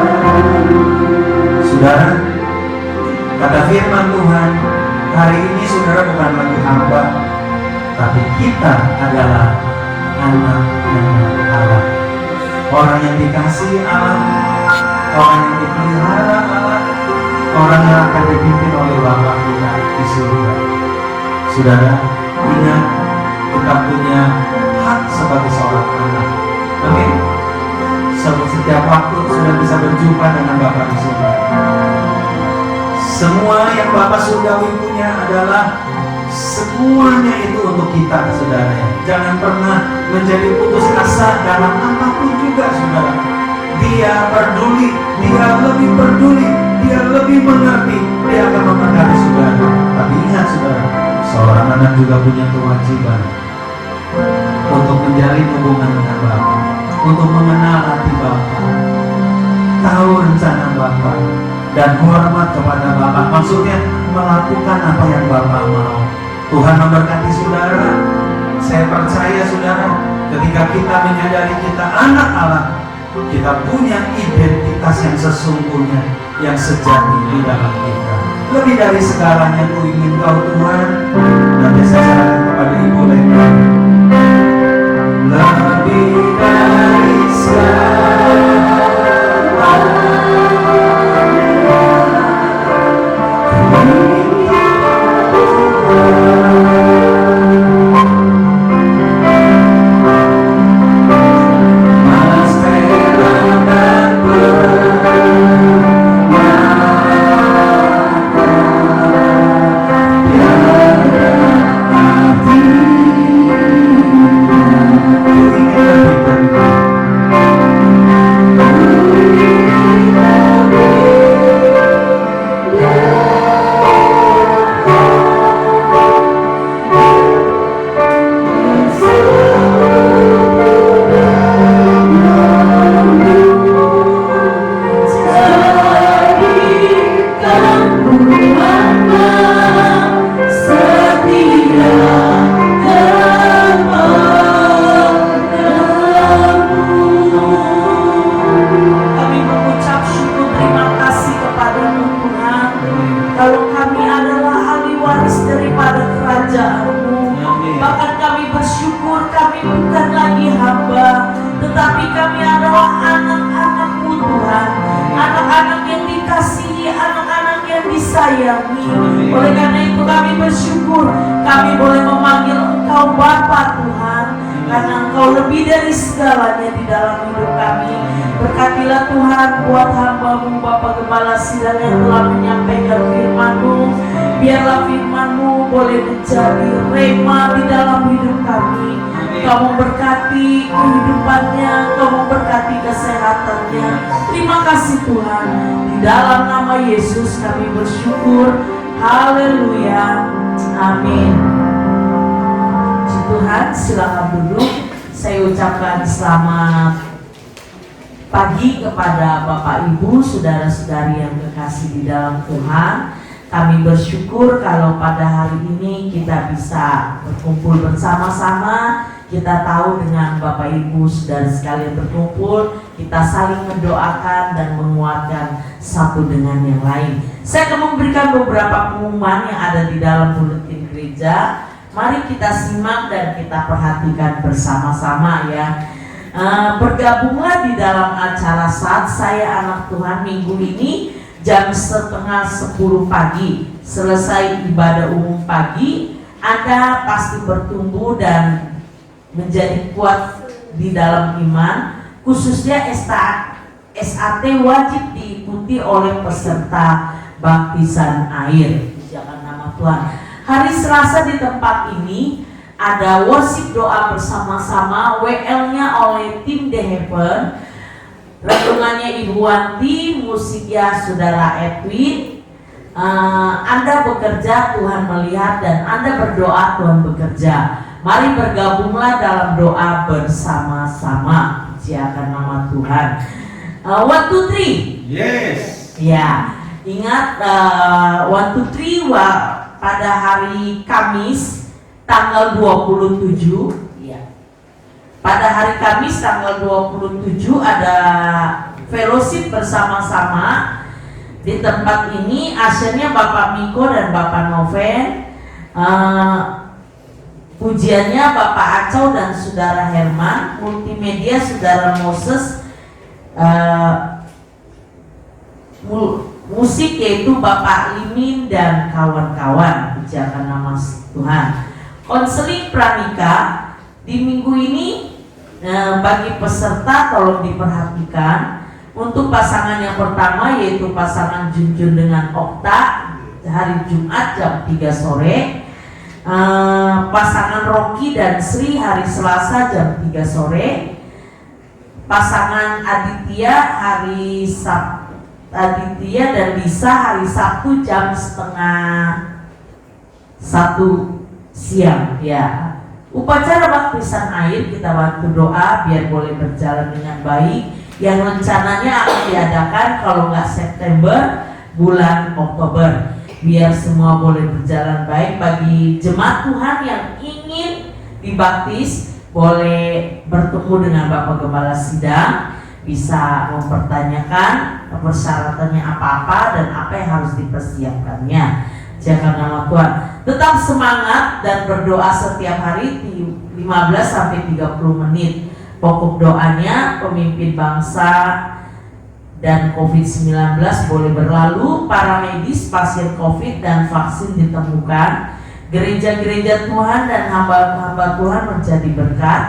kepadamu. Saudara, kata firman Tuhan, hari ini saudara bukan lagi hamba, tapi kita adalah anak-anak Allah. Orang yang dikasihi Allah, orang yang dipelihara Allah, orang yang akan dipimpin oleh Bapa kita di surga. Saudara, ingat kita punya hak sebagai seorang anak. Amin. Setiap waktu sudah bisa berjumpa dengan Bapa di surga. Semua yang Bapak surgawi punya adalah semuanya itu untuk kita, saudara. Jangan pernah menjadi putus asa dalam apapun juga, saudara. Dia peduli, dia lebih peduli, dia lebih mengerti, dia akan memberkati saudara. Tapi ingat, saudara, seorang anak juga punya kewajiban untuk menjalin hubungan dengan Bapak, untuk mengenal hati Bapak, tahu rencana Bapak, dan hormat kepada Bapak. Maksudnya melakukan apa yang Bapak mau. Tuhan memberkati saudara. Saya percaya, saudara, ketika kita menyadari kita anak Allah, kita punya identitas yang sesungguhnya, yang sejati di dalam kita. Lebih dari segalanya ku ingin Kau Tuhan. Nanti saya serahkan kepada Ibu Lena. Lebih dari Oleh karena itu kami bersyukur kami boleh memanggil Engkau Bapa Tuhan, karena Engkau lebih dari segalanya di dalam hidup kami. Berkatilah Tuhan buat hamba-Mu Bapak Gembala Sidang yang telah menyampaikan firman-Mu. Biarlah firman-Mu boleh menjadi rema di dalam hidup kami. Kau memberkati kehidupannya, Kau memberkati kesehatannya. Terima kasih Tuhan. Di dalam nama Yesus kami bersyukur. Haleluya. Amin. Puji Tuhan, silakan duduk. Saya ucapkan selamat pagi kepada Bapak Ibu, saudara-saudari yang kekasih di dalam Tuhan. Kami bersyukur kalau pada hari ini kita bisa berkumpul bersama-sama. Kita tahu dengan Bapak Ibu saudara sekalian berkumpul, kita saling mendoakan dan menguatkan satu dengan yang lain. Saya akan memberikan beberapa pengumuman yang ada di dalam buletin gereja. Mari kita simak dan kita perhatikan bersama-sama ya. Bergabunglah di dalam acara Saat Saya Anak Tuhan minggu ini jam 9:30 pagi. Selesai ibadah umum pagi, Anda pasti bertumbuh dan menjadi kuat di dalam iman. Khususnya SAT wajib diikuti oleh peserta baptisan air. Jangan nama Tuhan. Hari Selasa di tempat ini ada worship doa bersama-sama, WL-nya oleh tim The Heaven, renungannya Ibu Wanti, musiknya Saudara Edwin. Anda bekerja, Tuhan melihat, dan Anda berdoa, Tuhan bekerja. Mari bergabunglah dalam doa bersama-sama. Puji akan nama Tuhan. 1, 2, 3. Yes. Ya, ingat 1, 2, 3 pada hari Kamis tanggal 27. Ya. Pada hari Kamis tanggal 27 ada fellowship bersama-sama di tempat ini. Asalnya Bapak Miko dan Bapak Noven. Pujiannya Bapak Acau dan Saudara Herman, multimedia Saudara Moses, musik yaitu Bapak Limin dan kawan-kawan. Puji akan nama Tuhan. Konseling pranikah di minggu ini bagi peserta tolong diperhatikan. Untuk pasangan yang pertama yaitu pasangan Junjun dengan Okta hari Jumat jam 3 sore. Pasangan Rocky dan Sri hari Selasa jam 3 sore. Pasangan Aditya dan Lisa hari Sabtu jam 12:30 siang ya. Upacara baptisan air kita bantu doa biar boleh berjalan dengan baik, yang rencananya akan diadakan kalau nggak September, bulan Oktober, biar semua boleh berjalan baik. Bagi jemaat Tuhan yang ingin dibaptis boleh bertemu dengan Bapak Gembala Sidang, bisa mempertanyakan persyaratannya apa-apa dan apa yang harus dipersiapkannya. Jaga nama Tuhan. Tetap semangat dan berdoa setiap hari 15-30 menit. Pokok doanya pemimpin bangsa dan COVID-19 boleh berlalu, para medis, pasien COVID dan vaksin ditemukan, gereja-gereja Tuhan dan hamba-hamba Tuhan menjadi berkat,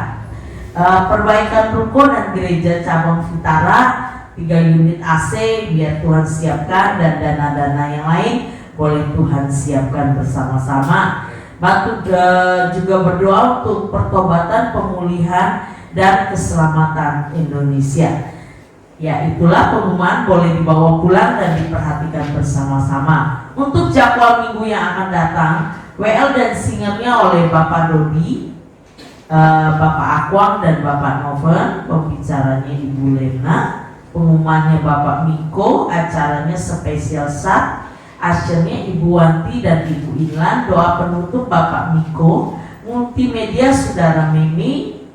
perbaikan ruko dan gereja cabang Vitara 3 unit AC biar Tuhan siapkan, dan dana-dana yang lain boleh Tuhan siapkan bersama-sama. Bantu juga berdoa untuk pertobatan, pemulihan dan keselamatan Indonesia. Ya, itulah pengumuman, boleh dibawa pulang dan diperhatikan bersama-sama. Untuk jadwal minggu yang akan datang, WL dan singernya oleh Bapak Dodi, Bapak Akwang dan Bapak Noven, pembicaranya Ibu Lena, pengumumannya Bapak Miko, acaranya spesial sat, asyirnya Ibu Wanti dan Ibu Inlan, doa penutup Bapak Miko, multimedia Saudara Mimi,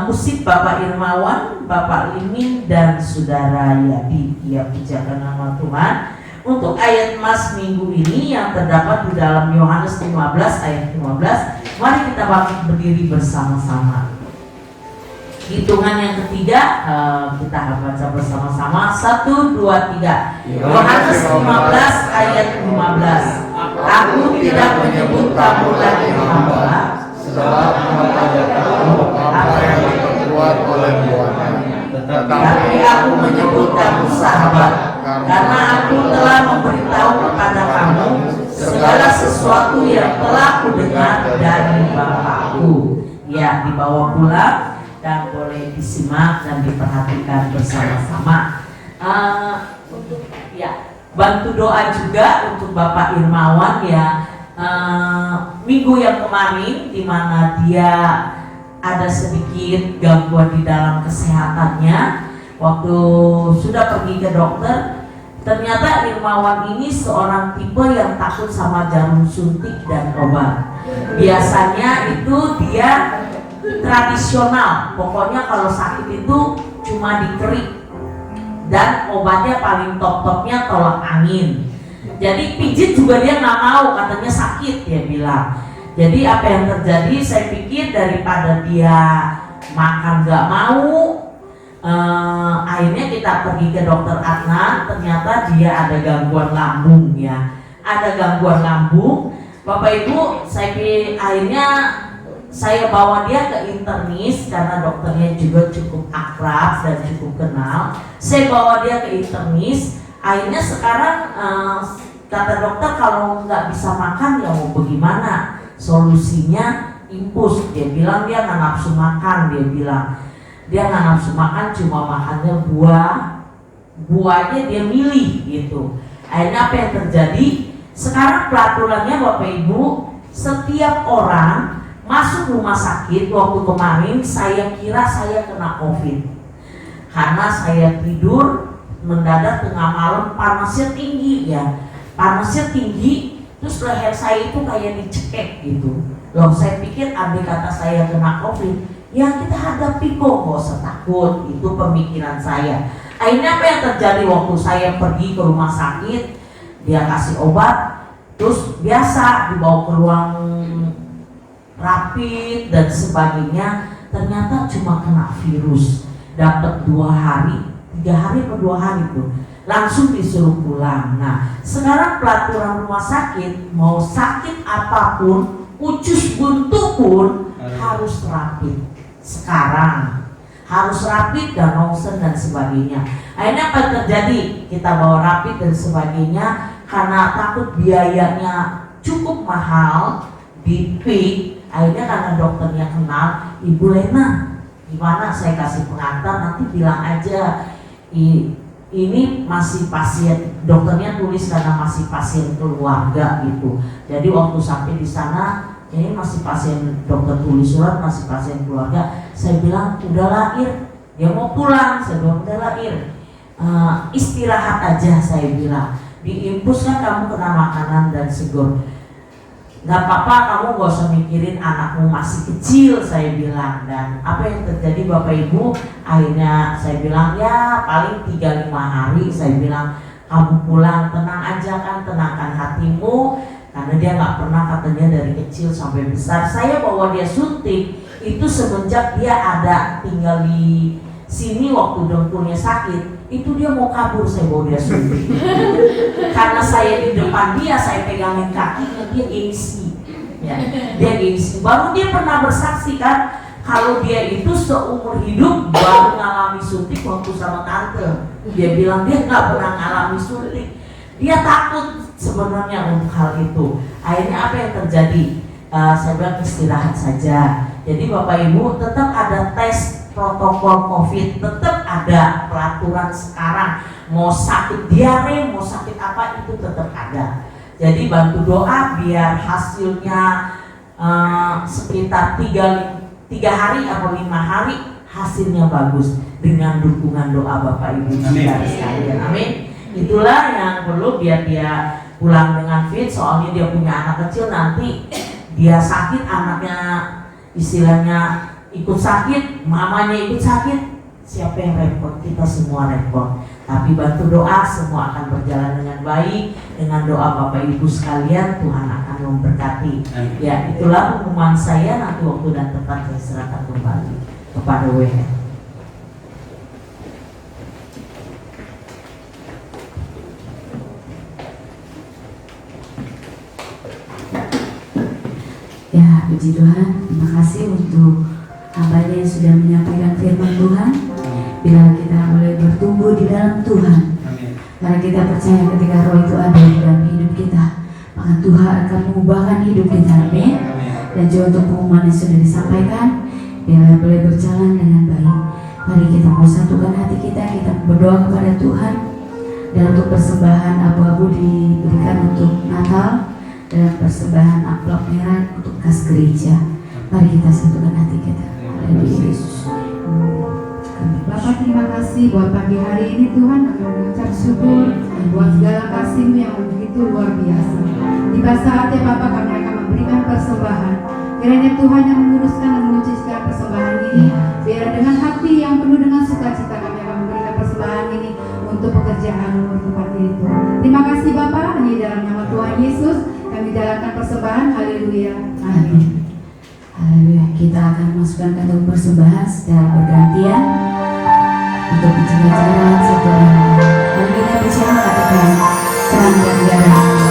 musik Bapak Irmawan, Bapak Limin dan Saudara Yadi. Ya, pujakan nama Tuhan. Untuk ayat emas minggu ini yang terdapat di dalam Yohanes 15 ayat 15, mari kita bangkit berdiri bersama-sama. Hitungan yang ketiga kita akan baca bersama-sama. 1, 2, 3. Yohanes 15 ayat 15. Aku tidak menyebut kamu lagi hamba, sebab mengatakan apa yang diperbuat oleh Tuhan, tapi aku menyebut kamu sahabat, karena aku telah memberitahu kepada kamu segala sesuatu yang telah kudengar dari Bapakku. Ya, dibawa pulang dan boleh disimak dan diperhatikan bersama-sama. Untuk ya, bantu doa juga untuk Bapak Irmawan ya. Minggu yang kemarin di mana dia ada sedikit gangguan di dalam kesehatannya, waktu sudah pergi ke dokter, ternyata Irmawan ini seorang tipe yang takut sama jarum suntik dan obat. Biasanya itu dia tradisional, pokoknya kalau sakit itu cuma dikerik dan obatnya paling top-topnya tolak angin. Jadi pijit juga dia nggak mau, katanya sakit dia bilang. Jadi apa yang terjadi, saya pikir daripada dia makan nggak mau, akhirnya kita pergi ke dokter Adnan. Ternyata dia ada gangguan lambung ya, ada gangguan lambung. Bapak Ibu, akhirnya saya bawa dia ke internis karena dokternya juga cukup akrab dan cukup kenal. Saya bawa dia ke internis. Akhirnya sekarang kata dokter kalau nggak bisa makan ya mau bagaimana? Solusinya infus. Dia bilang dia nggak nafsu makan. Dia bilang dia nggak nafsu makan, cuma makannya buahnya dia milih gitu. Akhirnya apa yang terjadi? Sekarang peraturannya Bapak Ibu, setiap orang masuk rumah sakit. Waktu kemarin saya kira saya kena COVID karena saya tidur mendadak tengah malam, panasnya tinggi ya, panasnya tinggi, terus leher saya itu kayak dicekek gitu. Loh, saya pikir andai kata saya kena COVID, ya kita hadapi kok, gak usah takut. Itu pemikiran saya. Akhirnya apa yang terjadi waktu saya pergi ke rumah sakit, dia kasih obat, terus biasa dibawa ke ruang rapid dan sebagainya, ternyata cuma kena virus. Dapat 2 hari, 3 hari atau 2 hari tuh langsung disuruh pulang. Nah, sekarang peraturan rumah sakit, mau sakit apapun, ucus buntu pun harus rapid. Sekarang harus rapid dan ronsen dan sebagainya. Akhirnya apa yang terjadi? Kita bawa rapid dan sebagainya, karena takut biayanya cukup mahal di PIK, akhirnya karena dokternya kenal, Ibu Lena, gimana saya kasih pengantar, nanti bilang aja ini masih pasien, dokternya tulis karena masih pasien keluarga gitu. Jadi waktu sampai di sana, ini masih pasien, dokter tulis surat masih pasien keluarga. Saya bilang udahlah Ir, dia mau pulang. Saya bilang udahlah Ir, istirahat aja. Saya bilang di infus kan kamu kena makanan dan segur, nggak apa-apa, kamu gak usah mikirin anakmu masih kecil, saya bilang. Dan apa yang terjadi Bapak Ibu, akhirnya saya bilang ya paling 3-5 hari, saya bilang kamu pulang, tenang aja kan, tenangkan hatimu, karena dia nggak pernah katanya dari kecil sampai besar. Saya bawa dia suntik itu semenjak dia ada tinggal di sini waktu dengkulnya sakit, itu dia mau kabur, saya bawa dia suntik. Karena saya di depan dia, saya pegangin kakinya, dia gengsi. Ya, dia gengsi. Baru dia pernah bersaksi kan, kalau dia itu seumur hidup baru ngalami suntik waktu sama tante. Dia bilang dia nggak pernah ngalami suntik. Dia takut sebenarnya untuk hal itu. Akhirnya apa yang terjadi? Saya bilang istirahat saja. Jadi Bapak Ibu tetap ada tes protokol COVID, tetap ada peraturan sekarang, mau sakit diare, mau sakit apa itu tetap ada. Jadi bantu doa biar hasilnya sekitar 3 hari atau 5 hari hasilnya bagus dengan dukungan doa Bapak Ibu saudara sekalian. Amin. Itulah yang perlu biar dia pulang dengan fit, soalnya dia punya anak kecil, nanti dia sakit, anaknya istilahnya ikut sakit, mamanya ikut sakit, siapa yang repot? Kita semua repot. Tapi bantu doa, semua akan berjalan dengan baik. Dengan doa Bapak Ibu sekalian, Tuhan akan memberkati. Ya, itulah pengumuman saya. Nanti waktu dan tempat saya serahkan kembali kepada WM. Ya, puji Tuhan, terima kasih untuk hambanya yang sudah menyampaikan firman Tuhan. Bila kita boleh bertumbuh di dalam Tuhan, karena kita percaya ketika Roh itu ada di dalam hidup kita, maka Tuhan akan mengubahkan hidup kita. Amin. Dan juga untuk pengumuman yang sudah disampaikan, biarlah boleh berjalan dengan baik. Mari kita mau satukan hati kita berdoa kepada Tuhan. Dan untuk persembahan abu-abu diberikan untuk Natal, dan persembahan amplop merah untuk kas gereja. Mari kita satukan hati kita. Haleluya Yesus. Bapak, terima kasih buat pagi hari ini Tuhan, kami mengucap syukur buat segala kasih-Mu yang begitu luar biasa. Tiba saatnya Bapak, kami akan memberikan persembahan. Kiranya Tuhan yang menguruskan dan menyucikan persembahan ini, biar dengan hati yang penuh dengan sukacita kami akan memberikan persembahan ini untuk pekerjaan-Mu untuk pagi itu. Terima kasih Bapak, hanya dalam nama Tuhan Yesus kami jalankan persembahan. Haleluya. Amin. Haleluya. Kita akan masukkan kantong persembahan secara bergantian untuk menjaga jarak satu dengan lain. Mari kita bicara katakan terang dan garam. Haleluya.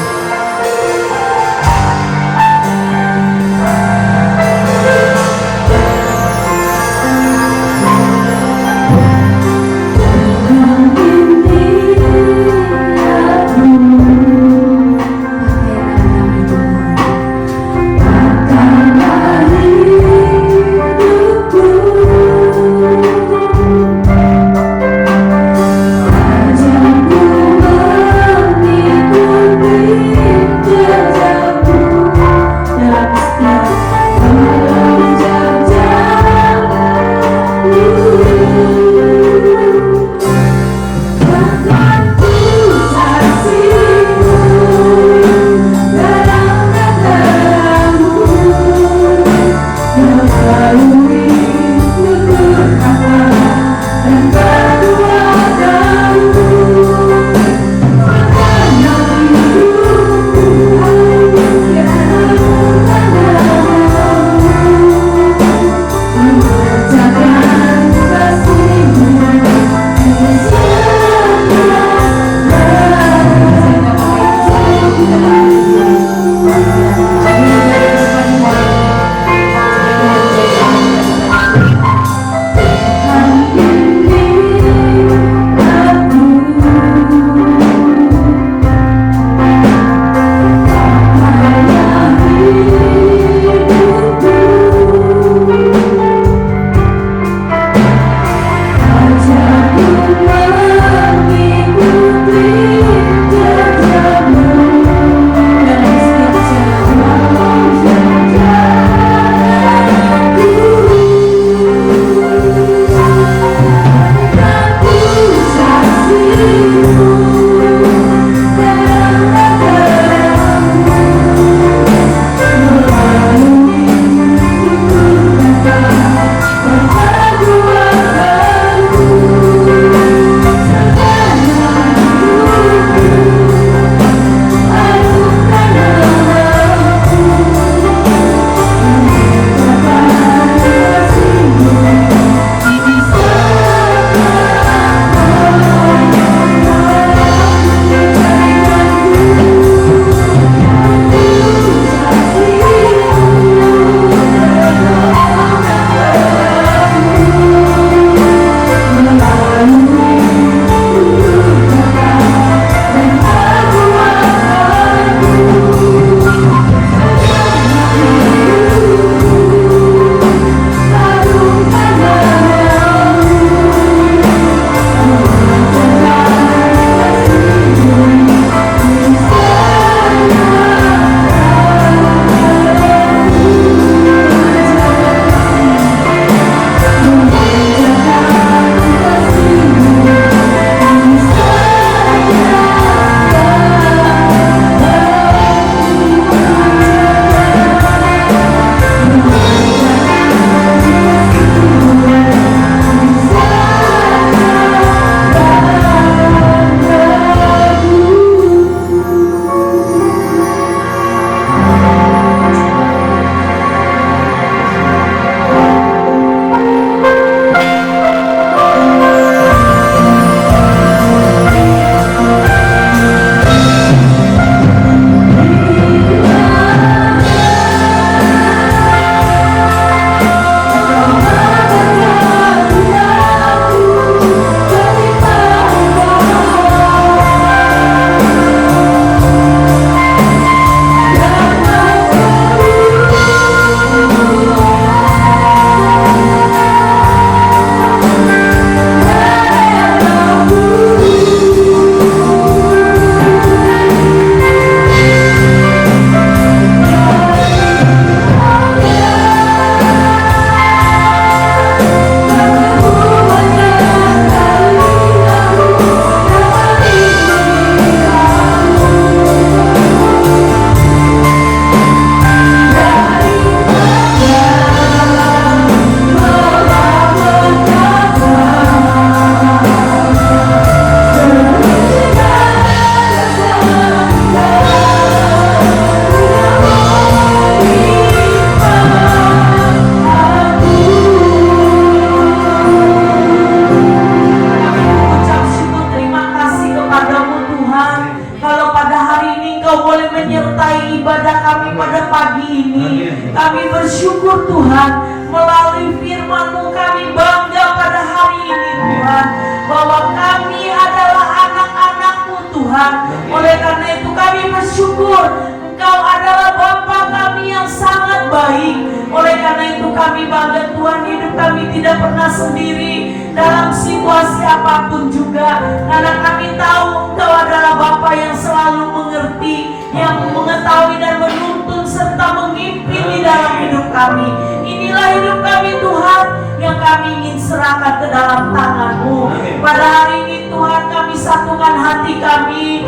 Kami bersyukur Tuhan, melalui firman-Mu kami bangga pada hari ini Tuhan, bahwa kami adalah anak-anak-Mu Tuhan. Oleh karena itu kami bersyukur Engkau adalah Bapa kami yang sangat baik. Oleh karena itu kami bangga Tuhan, hidup kami tidak pernah sendiri dalam situasi apapun juga, karena kami tahu Engkau adalah Bapa yang selalu mengerti, yang mengetahui dan menuntun serta memimpin di dalam hidup kami. Inilah hidup kami Tuhan, yang kami ingin serahkan ke dalam tangan-Mu. Pada hari ini Tuhan, kami satukan hati kami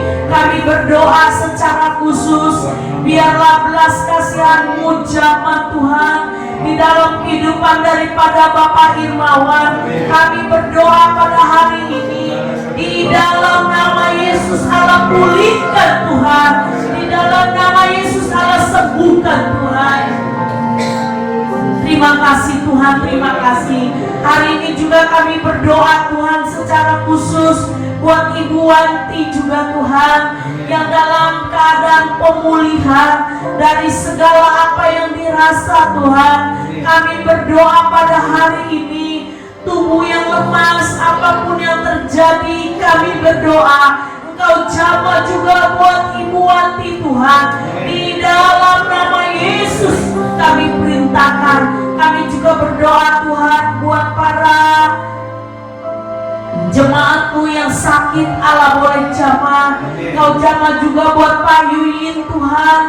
berdoa secara khusus, biarlah belas kasihan-Mu jamah Tuhan di dalam kehidupan daripada Bapak Hirmawan. Kami berdoa pada hari ini, di dalam nama Yesus Allah pulihkan Tuhan, di dalam nama Yesus Allah sembuhkan Tuhan. Terima kasih Tuhan, terima kasih. Hari ini juga kami berdoa Tuhan secara khusus buat Ibu Wanti juga Tuhan, yang dalam keadaan pemulihan dari segala apa yang dirasa Tuhan. Kami berdoa pada hari ini, tubuh yang lemas apapun yang terjadi, kami berdoa Engkau jamah juga buat Ibu Wanti Tuhan. Di dalam nama Yesus kami perintahkan. Kami juga berdoa Tuhan buat para jemaat-Mu yang sakit, Allah boleh jamah. Kau jamah juga buat Pak Yuyin Tuhan.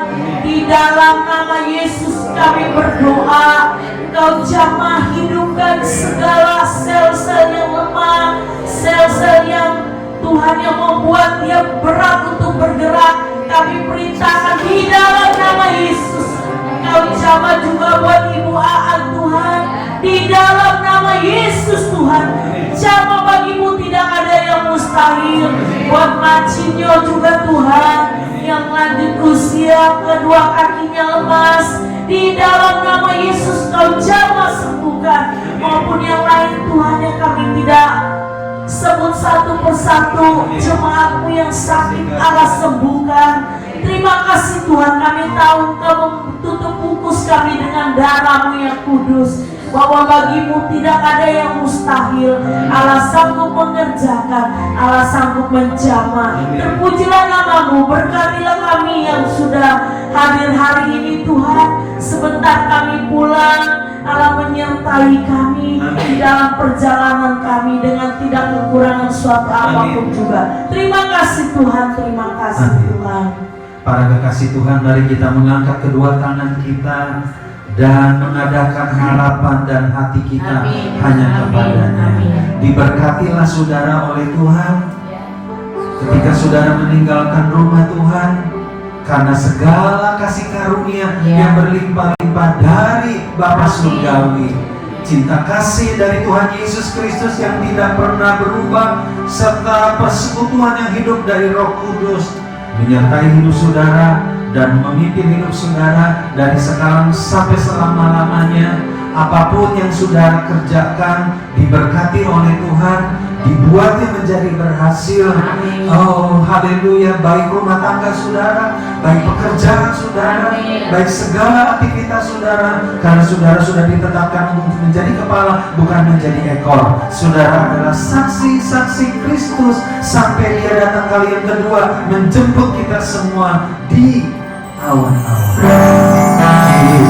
Di dalam nama Yesus kami berdoa, Kau jamah hidupkan segala sel-sel yang lemah, sel-sel yang Tuhan yang membuat dia berat untuk bergerak. Kami perintahkan di dalam nama Yesus. Kau jamah juga buat Ibu Aan Tuhan. Di dalam nama Yesus Tuhan, jamah bagimu tidak ada yang mustahil. Buat Macinyo juga Tuhan, yang lanjut usia, kedua kakinya lemas, di dalam nama Yesus Kau jamah sembuhkan. Maupun yang lain Tuhan yang kami tidak sebut satu persatu, jemaat-Mu yang sakit Allah sembuhkan. Terima kasih Tuhan, kami tahu Engkau tutup bungkus kami dengan darah-Mu yang kudus, bahwa bagimu tidak ada yang mustahil. Allah sanggup mengerjakan, Allah sanggup menjamah. Terpujilah nama-Mu, berkatilah kami yang sudah hadir hari ini Tuhan. Sebentar kami pulang, Allah menyertai kami di dalam perjalanan kami dengan tidak kekurangan suatu apapun juga. Terima kasih Tuhan, terima kasih Tuhan. Para kekasih Tuhan, mari kita mengangkat kedua tangan kita dan mengadakan harapan dan hati kita hanya kepadanya. Diberkatilah saudara oleh Tuhan ketika saudara meninggalkan rumah Tuhan, karena segala kasih karunia yang berlimpah-limpah dari Bapa Surgawi, cinta kasih dari Tuhan Yesus Kristus yang tidak pernah berubah, serta persekutuan yang hidup dari Roh Kudus menyertai hidup saudara dan memimpin hidup saudara dari sekarang sampai selama-lamanya. Apapun yang saudara kerjakan diberkati oleh Tuhan, dibuatnya menjadi berhasil. Oh haleluya. Baik rumah tangga saudara, baik pekerjaan saudara, baik segala aktivitas saudara, karena saudara sudah ditetapkan untuk menjadi kepala, bukan menjadi ekor. Saudara adalah saksi-saksi Kristus sampai Dia datang kali yang kedua menjemput kita semua di awan-awan. Amin.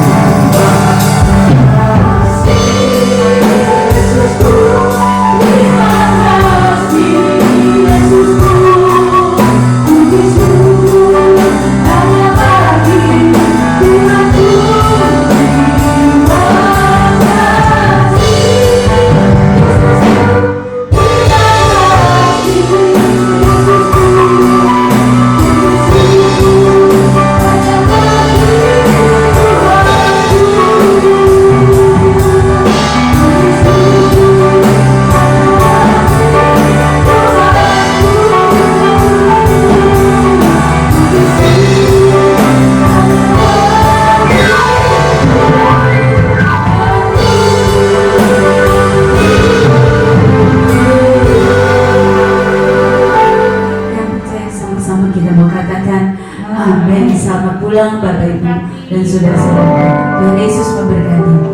Selamat pulang Bapak Ibu. dan saudara-saudara. Tuhan Yesus memberkati.